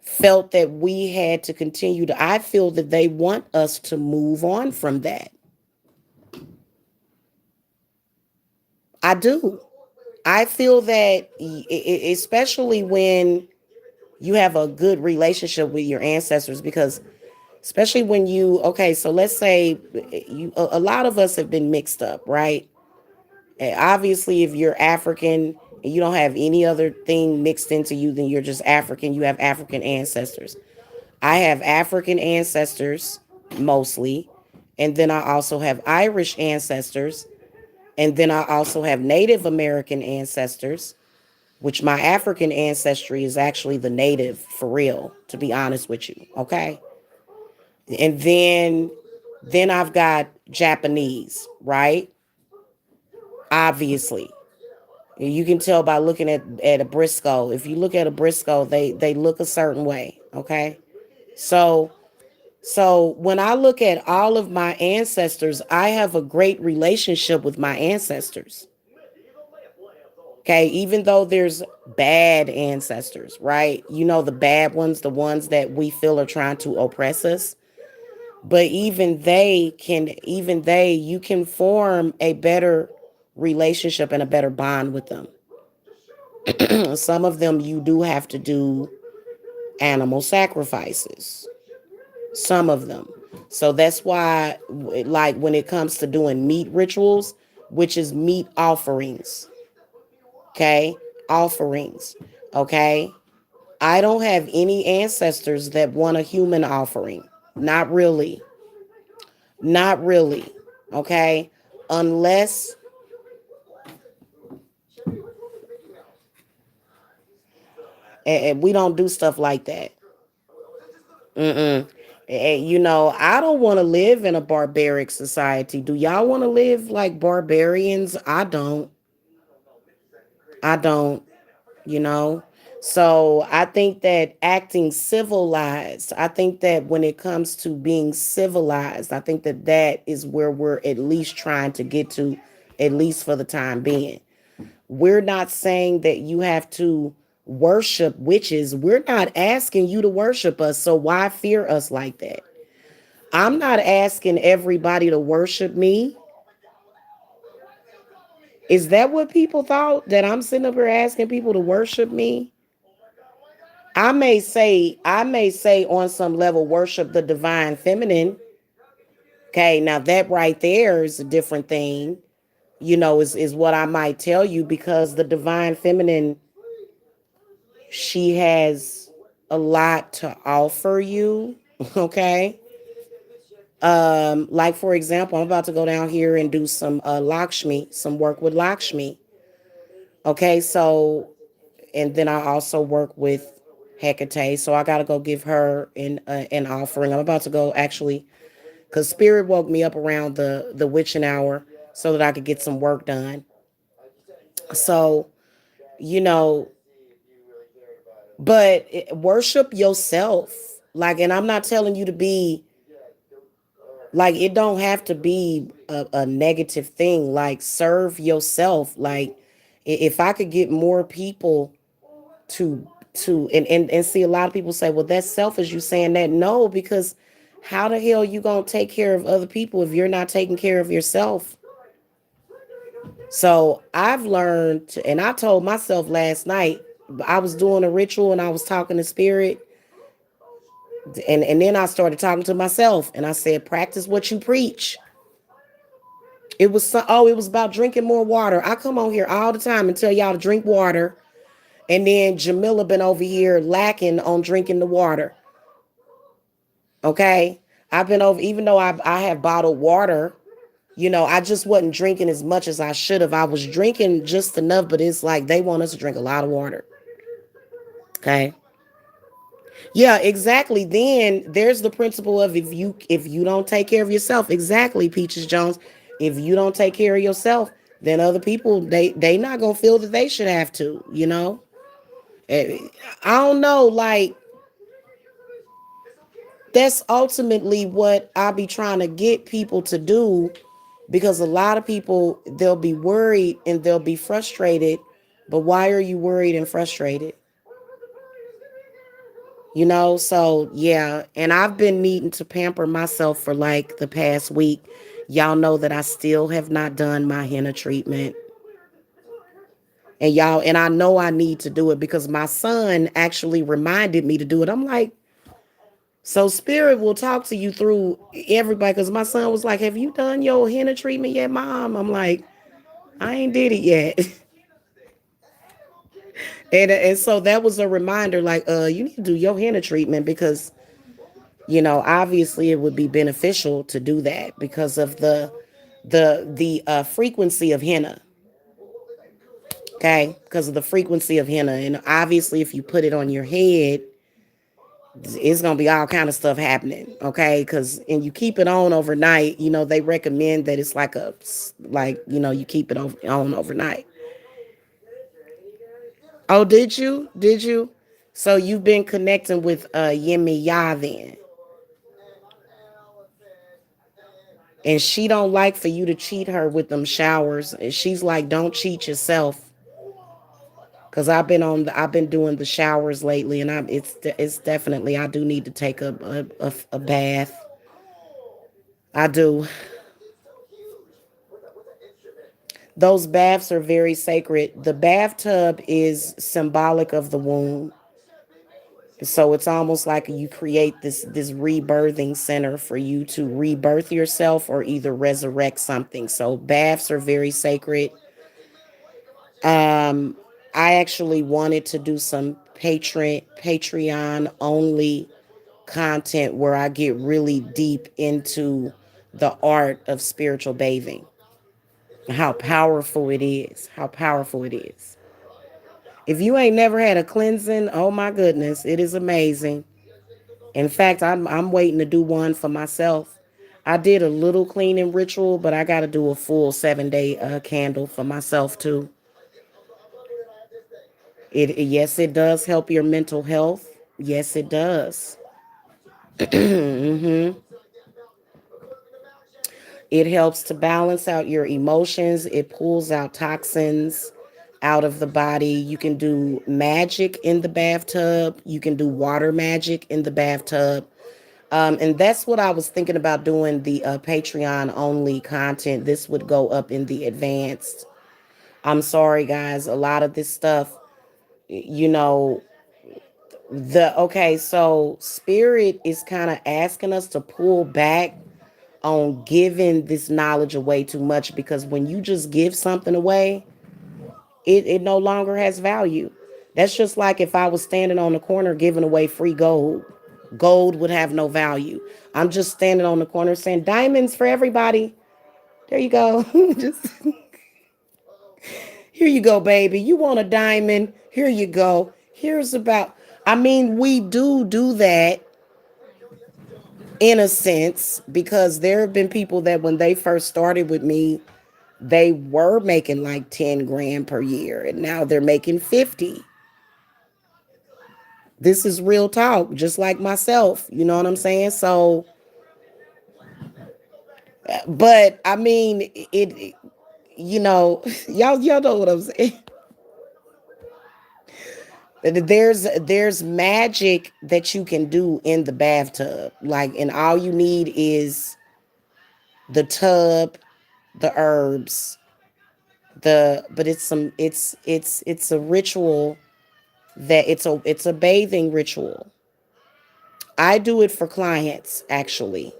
felt that we had to continue to, I feel that they want us to move on from that. I do. I feel that, especially when you have a good relationship with your ancestors, because especially when you, okay, so let's say a lot of us have been mixed up, right? And obviously, if you're African and you don't have any other thing mixed into you, then you're just African. You have African ancestors. I have African ancestors mostly, and then I also have Irish ancestors, and then I also have Native American ancestors, which my African ancestry is actually the native for real, to be honest with you. Okay. And then I've got Japanese, right? Obviously. You can tell by looking at a Briscoe. If you look at a Briscoe, they look a certain way. Okay. So when I look at all of my ancestors, I have a great relationship with my ancestors. Okay, even though there's bad ancestors, right? You know, the bad ones, the ones that we feel are trying to oppress us. But even they, you can form a better relationship and a better bond with them. Some of them you do have to do animal sacrifices. Some of them. So that's why, like, when it comes to doing meat rituals, which is meat offerings, okay? Offerings, okay? I don't have any ancestors that want a human offering. Not really. Not really. Okay? Unless we don't do stuff like that. Mm-mm. You know, I don't want to live in a barbaric society. Do y'all want to live like barbarians? I don't. I don't. You know? So I think that acting civilized, I think that when it comes to being civilized, I think that that is where we're at least trying to get to, at least for the time being. We're not saying that you have to worship witches. We're not asking you to worship us. So why fear us like that? I'm not asking everybody to worship me. Is that what people thought? That I'm sitting up here asking people to worship me? I may say on some level worship the divine feminine. Okay, now that right there is a different thing, is what I might tell you, because the divine feminine, she has a lot to offer you. Okay. Like for example, I'm about to go down here and do some Lakshmi, some work with Lakshmi. Okay, so and then I also work with Hecate, so I gotta go give her an offering. I'm about to go actually, because Spirit woke me up around the witching hour so that I could get some work done. So you know, but worship yourself, like, and I'm not telling you to be like, it don't have to be a negative thing. Like, serve yourself. Like, if I could get more people and see, a lot of people say, well, that's selfish, you saying that. No, because how the hell you gonna take care of other people if you're not taking care of yourself? So I've learned and I told myself last night, I was doing a ritual and I was talking to Spirit, and then I started talking to myself and I said, practice what you preach. It was about drinking more water. I come on here all the time and tell y'all to drink water, and then Jamila been over here lacking on drinking the water. Okay, I've been over, even though I have bottled water. I just wasn't drinking as much as I should have. I was drinking just enough, but it's like they want us to drink a lot of water. Okay. Yeah, exactly. Then there's the principle of, if you don't take care of yourself, exactly, Peaches Jones. If you don't take care of yourself, then other people, they not gonna feel that they should have to. Eh, I don't know, like, that's ultimately what I be trying to get people to do, because a lot of people, they'll be worried and they'll be frustrated. But why are you worried and frustrated? So yeah, and I've been needing to pamper myself for like the past week. Y'all know that I still have not done my henna treatment. And y'all, and I know I need to do it because my son actually reminded me to do it. I'm like, so spirit will talk to you through everybody. Because my son was like, have you done your henna treatment yet, mom? I'm like, I ain't did it yet. And so that was a reminder, like, you need to do your henna treatment because, obviously it would be beneficial to do that because of the frequency of henna. Okay, because of the frequency of henna, and obviously if you put it on your head, it's gonna be all kind of stuff happening. Okay, because and you keep it on overnight. They recommend that it's you keep it on overnight. Oh, did you? So you've been connecting with Yemi Ya then, and she don't like for you to cheat her with them showers, and she's like, don't cheat yourself. Cause I've been doing the showers lately, and it's definitely I do need to take a bath. I do. Those baths are very sacred. The bathtub is symbolic of the womb. So it's almost like you create this rebirthing center for you to rebirth yourself or either resurrect something. So baths are very sacred. Um I actually wanted to do some Patreon only content where I get really deep into the art of spiritual bathing. How powerful it is. How powerful it is. If you ain't never had a cleansing, oh my goodness, it is amazing. In fact, I'm waiting to do one for myself. I did a little cleaning ritual, but I got to do a full 7 day candle for myself too. Yes, it does help your mental health. Yes, it does. hmm It helps to balance out your emotions. It pulls out toxins out of the body. You can do magic in the bathtub. You can do water magic in the bathtub. And that's what I was thinking about doing the Patreon only content. This would go up in the advanced. I'm sorry, guys. A lot of this stuff, you know, so spirit is kind of asking us to pull back on giving this knowledge away too much because when you just give something away, it no longer has value. That's just like if I was standing on the corner giving away free gold. Gold would have no value. I'm just standing on the corner saying diamonds for everybody. There you go. Just here you go, baby. You want a diamond? Here you go. Here's about I mean, we do that in a sense because there have been people that when they first started with me, they were making like 10 grand per year and now they're making 50. This is real talk, just like myself. You know what I'm saying? So, but I mean, y'all know what I'm saying. There's magic that you can do in the bathtub, like, and all you need is the tub, the herbs, but it's a ritual that it's a bathing ritual. I do it for clients actually,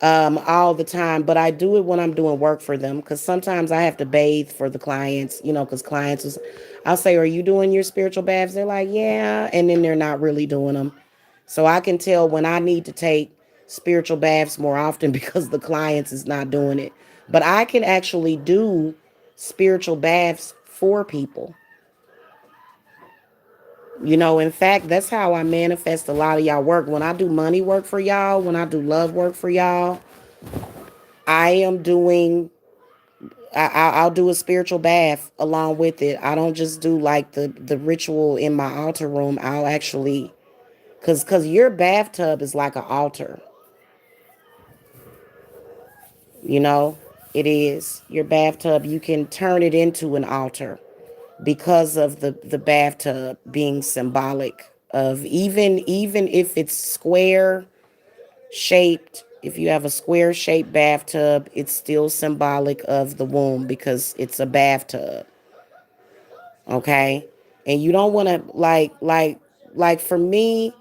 all the time, but I do it when I'm doing work for them because sometimes I have to bathe for the clients, because I'll say, are you doing your spiritual baths? They're like, yeah, and then they're not really doing them. So I can tell when I need to take spiritual baths more often because the clients is not doing it. But I can actually do spiritual baths for people. In fact, that's how I manifest a lot of y'all work. When I do money work for y'all, when I do love work for y'all, I am doing I'll do a spiritual bath along with it. I don't just do like the ritual in my altar room. I'll actually cuz your bathtub is like an altar, you know? It is. Your bathtub, you can turn it into an altar because of the bathtub being symbolic of even if it's square shaped, if you have a square shaped bathtub, it's still symbolic of the womb because it's a bathtub. Okay. And you don't want to like for me,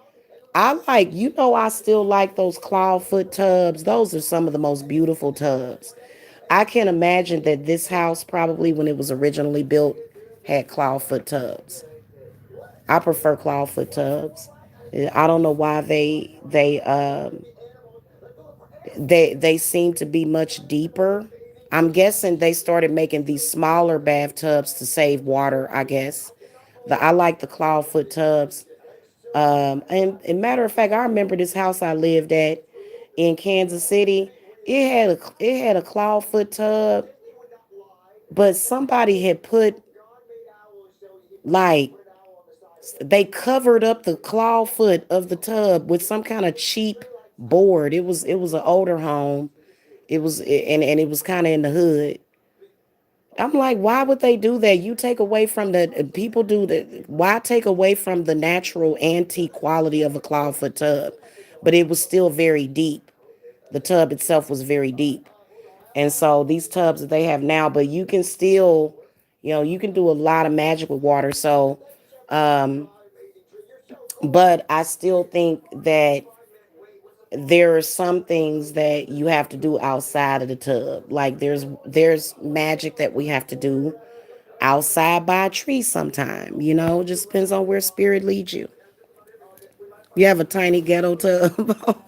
I like, I still like those clawfoot tubs. Those are some of the most beautiful tubs. I can imagine that this house probably when it was originally built had clawfoot tubs. I prefer clawfoot tubs. I don't know why they seem to be much deeper. I'm guessing they started making these smaller bathtubs to save water, I guess. I like the clawfoot tubs. And matter of fact, I remember this house I lived at in Kansas City. It had a clawfoot tub, but somebody had put like they covered up the clawfoot of the tub with some kind of cheap board. It was an older home. And it was kind of in the hood. I'm like, why would they do that? You take away from the people do that. Why take away from the natural antique quality of a clawfoot tub? But it was still very deep. The tub itself was very deep. And so these tubs that they have now, but you can still, you can do a lot of magic with water. So, but I still think that there are some things that you have to do outside of the tub. Like there's magic that we have to do outside by a tree sometime. Just depends on where spirit leads you. You have a tiny ghetto tub.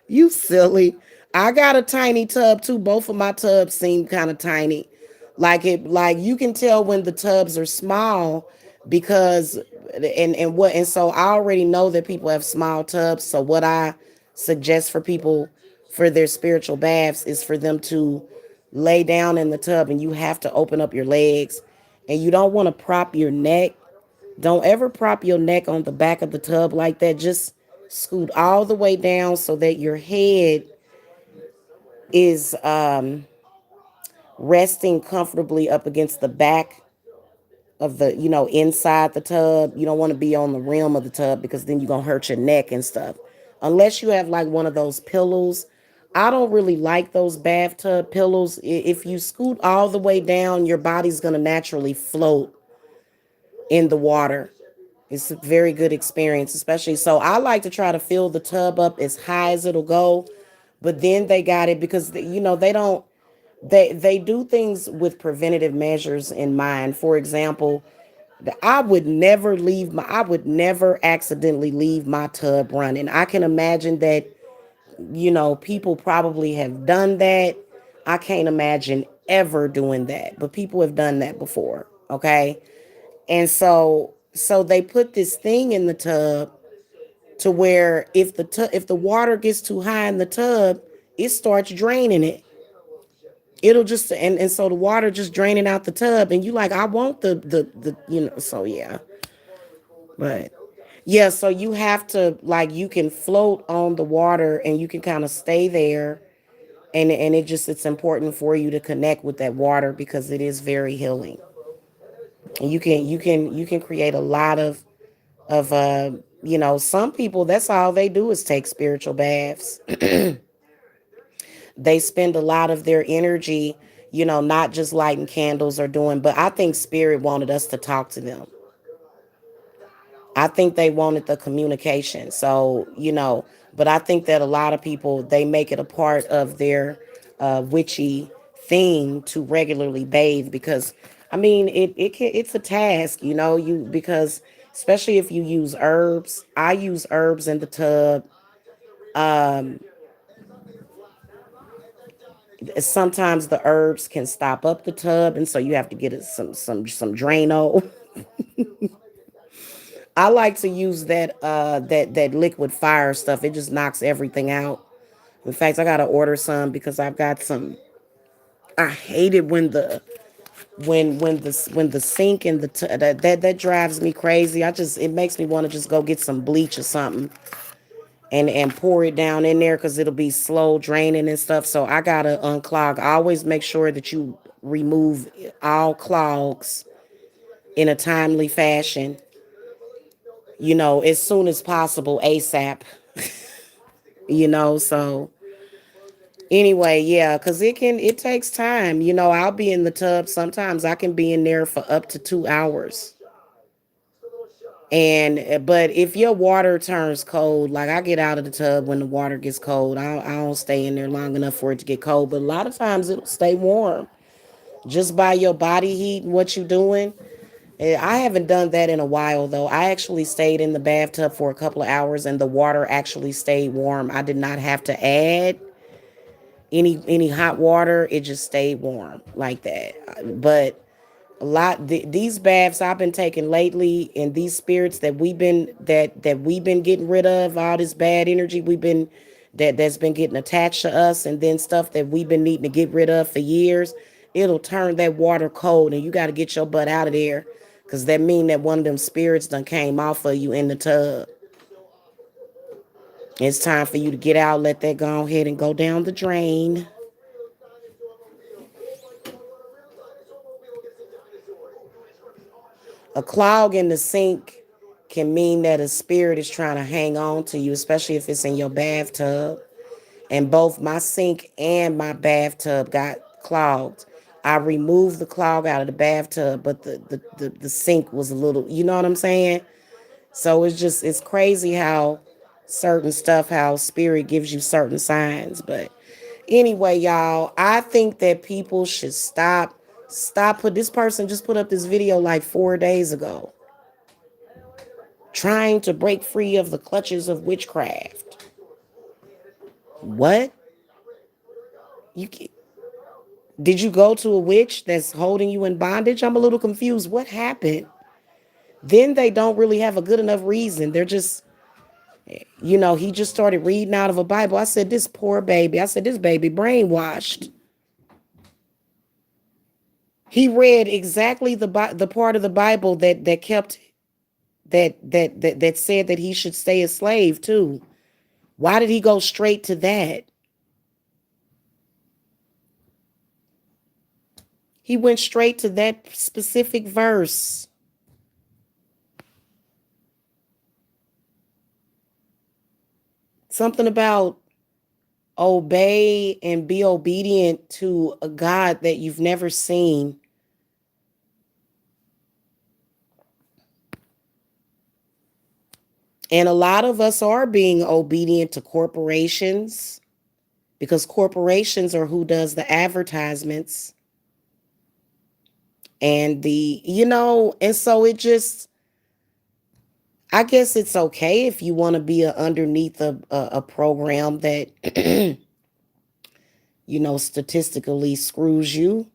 You silly. I got a tiny tub too. Both of my tubs seem kind of tiny. Like you can tell when the tubs are small because and so I already know that people have small tubs. So what I suggest for people for their spiritual baths is for them to lay down in the tub and you have to open up your legs and you don't want to prop your neck. Don't ever prop your neck on the back of the tub like that. Just scoot all the way down so that your head is resting comfortably up against the back of the, inside the tub. You don't want to be on the rim of the tub because then you're going to hurt your neck and stuff. Unless you have like one of those pillows. I don't really like those bathtub pillows. If you scoot all the way down, your body's going to naturally float in the water. It's a very good experience, especially. So I like to try to fill the tub up as high as it'll go. But then they got it because they don't they do things with preventative measures in mind. For example, I would never accidentally leave my tub running. I can imagine that people probably have done that. I can't imagine ever doing that, but people have done that before. Okay. And so they put this thing in the tub to where if the water gets too high in the tub, it starts draining it. It'll just and so the water just draining out the tub and you like, I want the so yeah. But yeah, so you have to like, you can float on the water and you can kind of stay there, and it's important for you to connect with that water because it is very healing. And you can create a lot of some people, that's all they do is take spiritual baths. They spend a lot of their energy, not just lighting candles or doing, but I think spirit wanted us to talk to them. I think they wanted the communication. So, but I think that a lot of people, they make it a part of their witchy thing to regularly bathe because I mean it's a task, because especially if you use herbs. I use herbs in the tub. Um Sometimes the herbs can stop up the tub and so you have to get it some Drano. I like to use that liquid fire stuff. It just knocks everything out. In fact, I gotta order some because I've got some. I hate it when the sink and that drives me crazy. It makes me want to just go get some bleach or something and pour it down in there because it'll be slow draining and stuff. So I gotta unclog. I always make sure that you remove all clogs in a timely fashion. As soon as possible, ASAP. So Anyway, yeah, because it takes time. I'll be in the tub. Sometimes I can be in there for up to 2 hours. But if your water turns cold, like I get out of the tub when the water gets cold, I don't stay in there long enough for it to get cold. But a lot of times it'll stay warm just by your body heat and what you're doing. I haven't done that in a while though. I actually stayed in the bathtub for a couple of hours and the water actually stayed warm. I did not have to add any hot water. It just stayed warm like that. But these baths I've been taking lately, and these spirits that we've been getting rid of, all this bad energy that's been getting attached to us, and then stuff that we've been needing to get rid of for years, it'll turn that water cold, and you got to get your butt out of there, because that mean that one of them spirits done came off of you in the tub. It's time for you to get out, let that go ahead and go down the drain. A clog in the sink can mean that a spirit is trying to hang on to you, especially if it's in your bathtub. And both my sink and my bathtub got clogged. I removed the clog out of the bathtub, but the sink was a little, you know what I'm saying? So it's crazy how certain stuff, how spirit gives you certain signs. But anyway, y'all, I think that people should put this person just put up this video like 4 days ago trying to break free of the clutches of witchcraft. What? You did you go to a witch that's holding you in bondage? I'm a little confused. What happened? Then they don't really have a good enough reason. They're just, he just started reading out of a Bible. I said, this poor baby. I said, this baby brainwashed. He read exactly the part of the Bible that kept that said that he should stay a slave too. Why did he go straight to that? He went straight to that specific verse. Something about obey and be obedient to a God that you've never seen. And a lot of us are being obedient to corporations because corporations are who does the advertisements and and so I guess it's okay if you want to be underneath a program that, statistically screws you.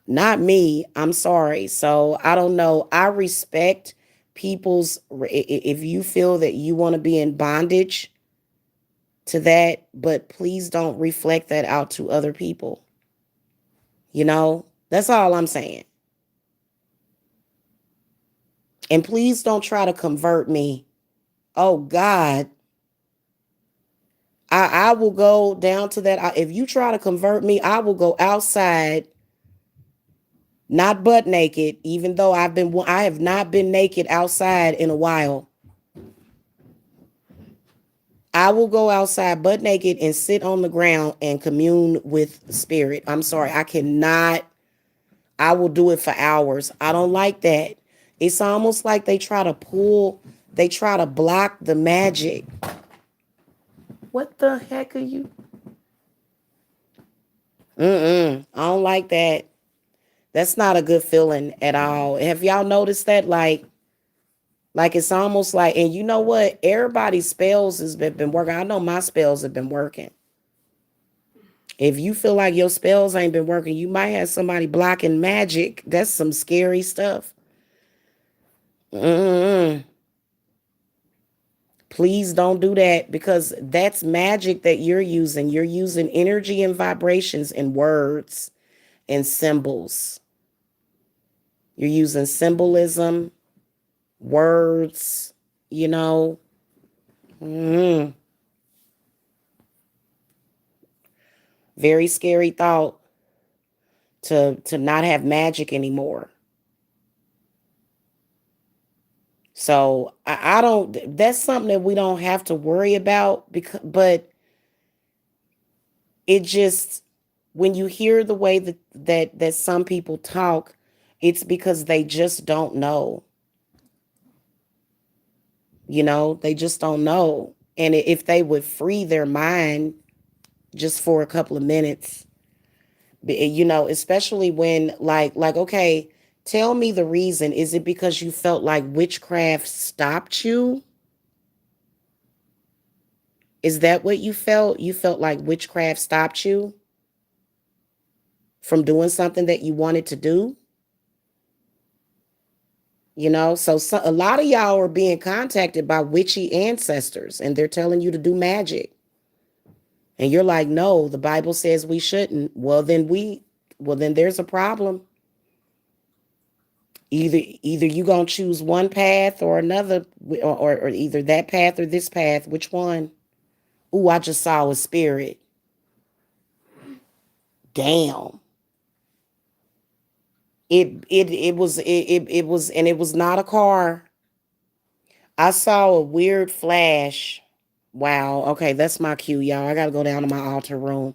Not me. I'm sorry. So I don't know. I respect if you feel that you want to be in bondage to that, but please don't reflect that out to other people. That's all I'm saying. And please don't try to convert me. Oh God, I will go down to that. If you try to convert me, I will go outside, not butt naked, even though I have not been naked outside in a while. I will go outside butt naked and sit on the ground and commune with spirit. I'm sorry, I cannot. I will do it for hours. I don't like that. It's almost like they try to block the magic. What the heck are you? I don't like that. That's not a good feeling at all. Have y'all noticed that? Like it's almost like, and you know what? Everybody's spells has been working. I know my spells have been working. If you feel like your spells ain't been working, you might have somebody blocking magic. That's some scary stuff. Mm-mm. Please don't do that because that's magic that you're using. You're using energy and vibrations and words and symbols. You're using symbolism, words, you know. Mm. Very scary thought to not have magic anymore. So I don't. That's something that we don't have to worry about but it just, when you hear the way that some people talk, it's because they just don't know. They just don't know. And if they would free their mind just for a couple of minutes, especially when, like, okay, tell me the reason. Is it because you felt like witchcraft stopped you? Is that what you felt? You felt like witchcraft stopped you from doing something that you wanted to do? So a lot of y'all are being contacted by witchy ancestors, and they're telling you to do magic. And you're like, no, the Bible says we shouldn't. Well then there's a problem. Either you gonna choose one path or another, or either that path or this path. Which one? Ooh, I just saw a spirit. Damn. It was not a car. I saw a weird flash. Wow. Okay, that's my cue, y'all. I gotta go down to my altar room.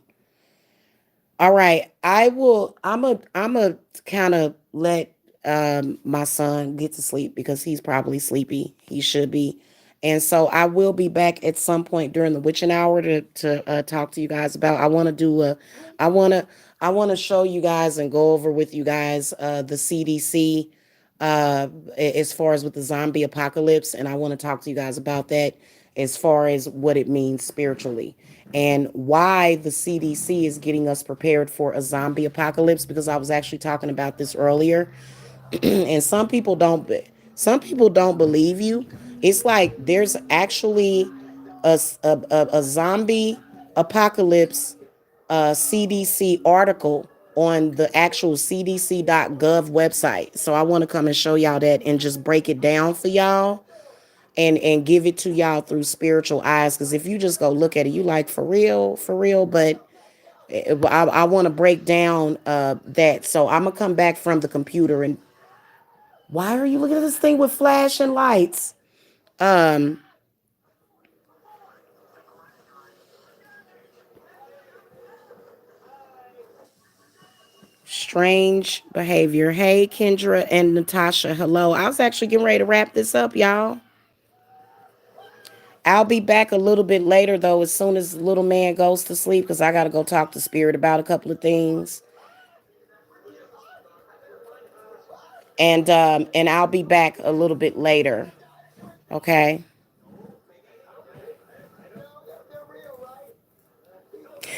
All right. I'm a kind of let my son get to sleep because he's probably sleepy. He should be. And so I will be back at some point during the witching hour to talk to you guys about. I want to do a I want to I want to show you guys and go over with you guys the CDC as far as with the zombie apocalypse, and I want to talk to you guys about that as far as what it means spiritually and why the CDC is getting us prepared for a zombie apocalypse, because I was actually talking about this earlier. And some people don't believe you. It's like there's actually a zombie apocalypse CDC article on the actual cdc.gov website. So I want to come and show y'all that and just break it down for y'all and give it to y'all through spiritual eyes. Because if you just go look at it, you like, for real, for real. But I want to break down that. So I'm gonna come back from the computer. And why are you looking at this thing with flashing lights? Um, Strange behavior. Hey, Kendra and Natasha. Hello. I was actually getting ready to wrap this up, y'all. I'll be back a little bit later though, as soon as the little man goes to sleep, because I gotta go talk to Spirit about a couple of things. And I'll be back a little bit later. Okay.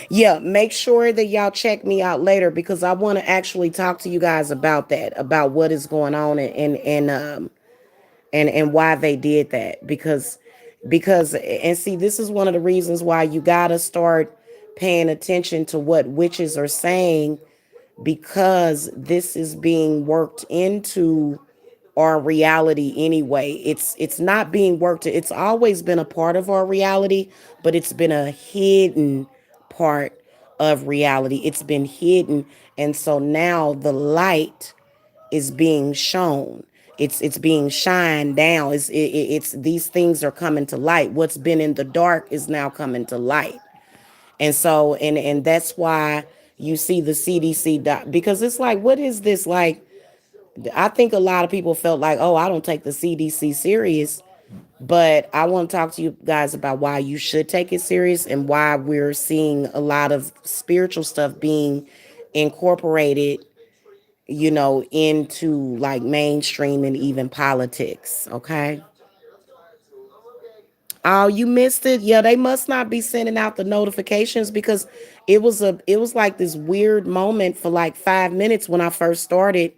Yeah, make sure that y'all check me out later, because I want to actually talk to you guys about that, about what is going on, and why they did that. Because and see, this is one of the reasons why you gotta start paying attention to what witches are saying, because this is being worked into our reality anyway. It's not being worked. It's always been a part of our reality, but it's been a hidden part of reality. It's been hidden, and so now the light is being shown. It's being shined down. It's these things are coming to light. What's been in the dark is now coming to light. And so and that's why you see the CDC because it's like, what is this like? I think a lot of people felt like, oh, I don't take the CDC serious. But I want to talk to you guys about why you should take it serious, and why we're seeing a lot of spiritual stuff being incorporated, into like mainstream and even politics. Okay. Oh, you missed it? Yeah, they must not be sending out the notifications, because it was like this weird moment for like 5 minutes when I first started,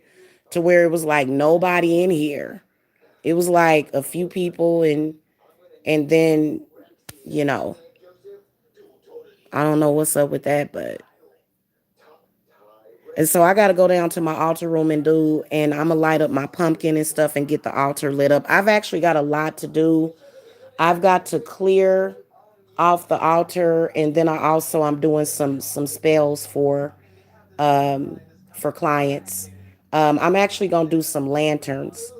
to where it was like nobody in here. It was like a few people, and then, you know, I don't know what's up with that, but and so I got to go down to my altar room and I'm gonna light up my pumpkin and stuff and get the altar lit up. I've actually got a lot to do. I've got to clear off the altar, and then I'm doing some spells for clients. I'm actually gonna do some lanterns.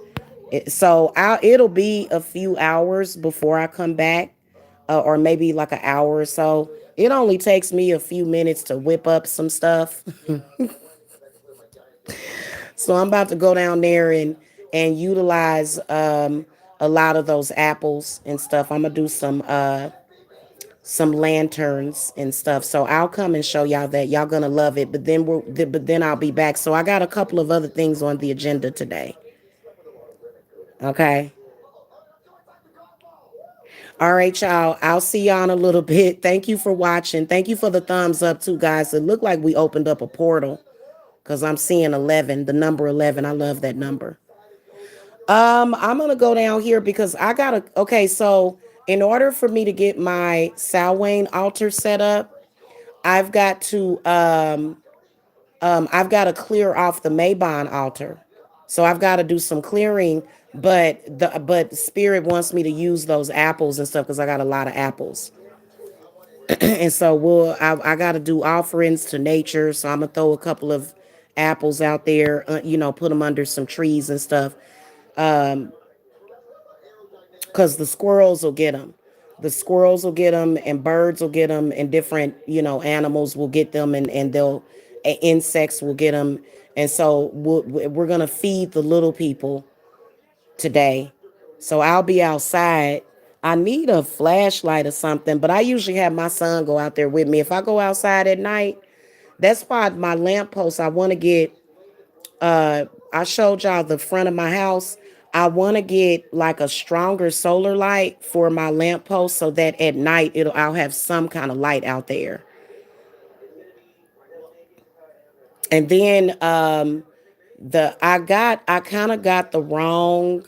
So it'll be a few hours before I come back. or maybe like an hour or so. It only takes me a few minutes to whip up some stuff. So I'm about to go down there and utilize a lot of those apples and stuff. I'm gonna do some lanterns and stuff. So I'll come and show y'all that. Y'all gonna love it. But then I'll be back. So I got a couple of other things on the agenda today. Okay. All right, y'all. I'll see y'all in a little bit. Thank you for watching. Thank you for the thumbs up too, guys. It looked like we opened up a portal because I'm seeing 11, the number 11. I love that number. I'm gonna go down here because I gotta. Okay, so in order for me to get my Samhain altar set up, I've got to I've got to clear off the Mabon altar. So I've got to do some clearing, but Spirit wants me to use those apples and stuff because I got a lot of apples. And so I got to do offerings to nature. So I'm gonna throw a couple of apples out there, put them under some trees and stuff. Because the squirrels will get them. The squirrels will get them, and birds will get them, and different, animals will get them, and insects will get them. And so we're going to feed the little people today. So I'll be outside. I need a flashlight or something, but I usually have my son go out there with me. If I go outside at night, that's why my lamppost, I want to get I showed y'all the front of my house. I want to get like a stronger solar light for my lamppost so that at night I'll have some kind of light out there. And then I kind of got the wrong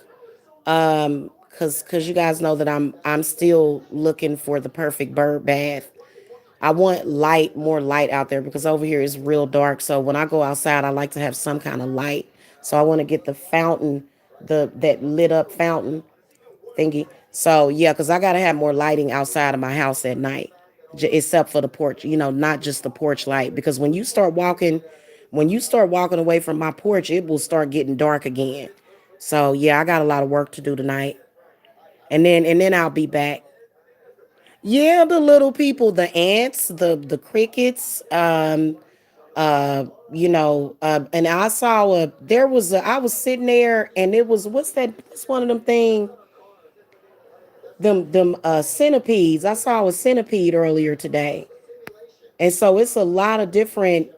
cuz you guys know that I'm still looking for the perfect bird bath. I want more light out there because over here is real dark. So when I go outside, I like to have some kind of light. So I want to get the fountain, that lit up fountain thingy. So yeah, because I gotta have more lighting outside of my house at night, except for the porch. Not just the porch light. Because when you start walking away from my porch, it will start getting dark again. So yeah, I got a lot of work to do tonight, and then I'll be back. Yeah, the little people, the ants, the crickets, and I saw I was sitting there and it was, what's one of them thing, them centipedes. I saw a centipede earlier today. And so it's a lot of different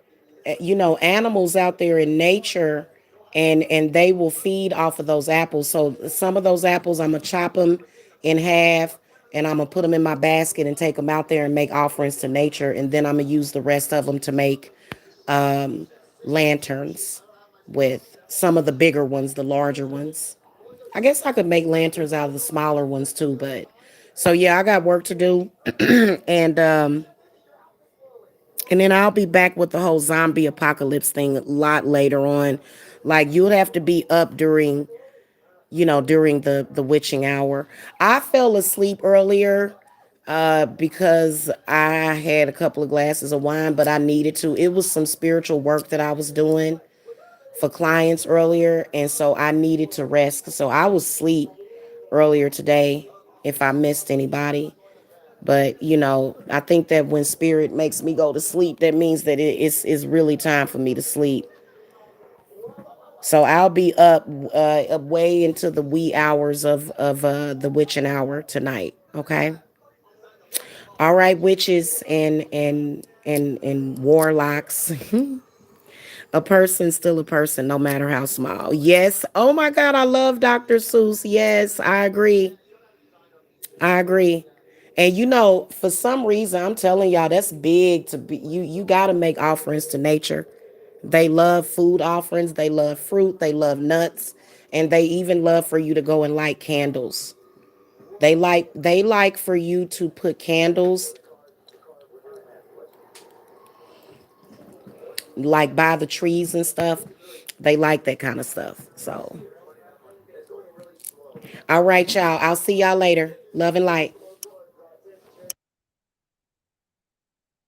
animals out there in nature, and they will feed off of those apples. So some of those apples I'm gonna chop them in half, and I'm gonna put them in my basket and take them out there and make offerings to nature, and then I'm gonna use the rest of them to make lanterns with some of the bigger ones, the larger ones. I guess I could make lanterns out of the smaller ones too, but so yeah, I got work to do. And then I'll be back with the whole zombie apocalypse thing a lot later on. Like you'd have to be up during the witching hour. I fell asleep earlier because I had a couple of glasses of wine, but I needed to. It was some spiritual work that I was doing for clients earlier, and so I needed to rest. So I was asleep earlier today if I missed anybody. But I think that when spirit makes me go to sleep, that means that it's really time for me to sleep. So I'll be up way into the wee hours of the witching hour tonight. Okay. All right, witches and warlocks. A person still a person, no matter how small. Yes. Oh my God, I love Dr. Seuss. Yes, I agree. I agree. And for some reason, I'm telling y'all, that's big to be. You got to make offerings to nature. They love food offerings. They love fruit. They love nuts, and they even love for you to go and light candles. They like for you to put candles like by the trees and stuff. They like that kind of stuff. So, all right, y'all. I'll see y'all later. Love and light.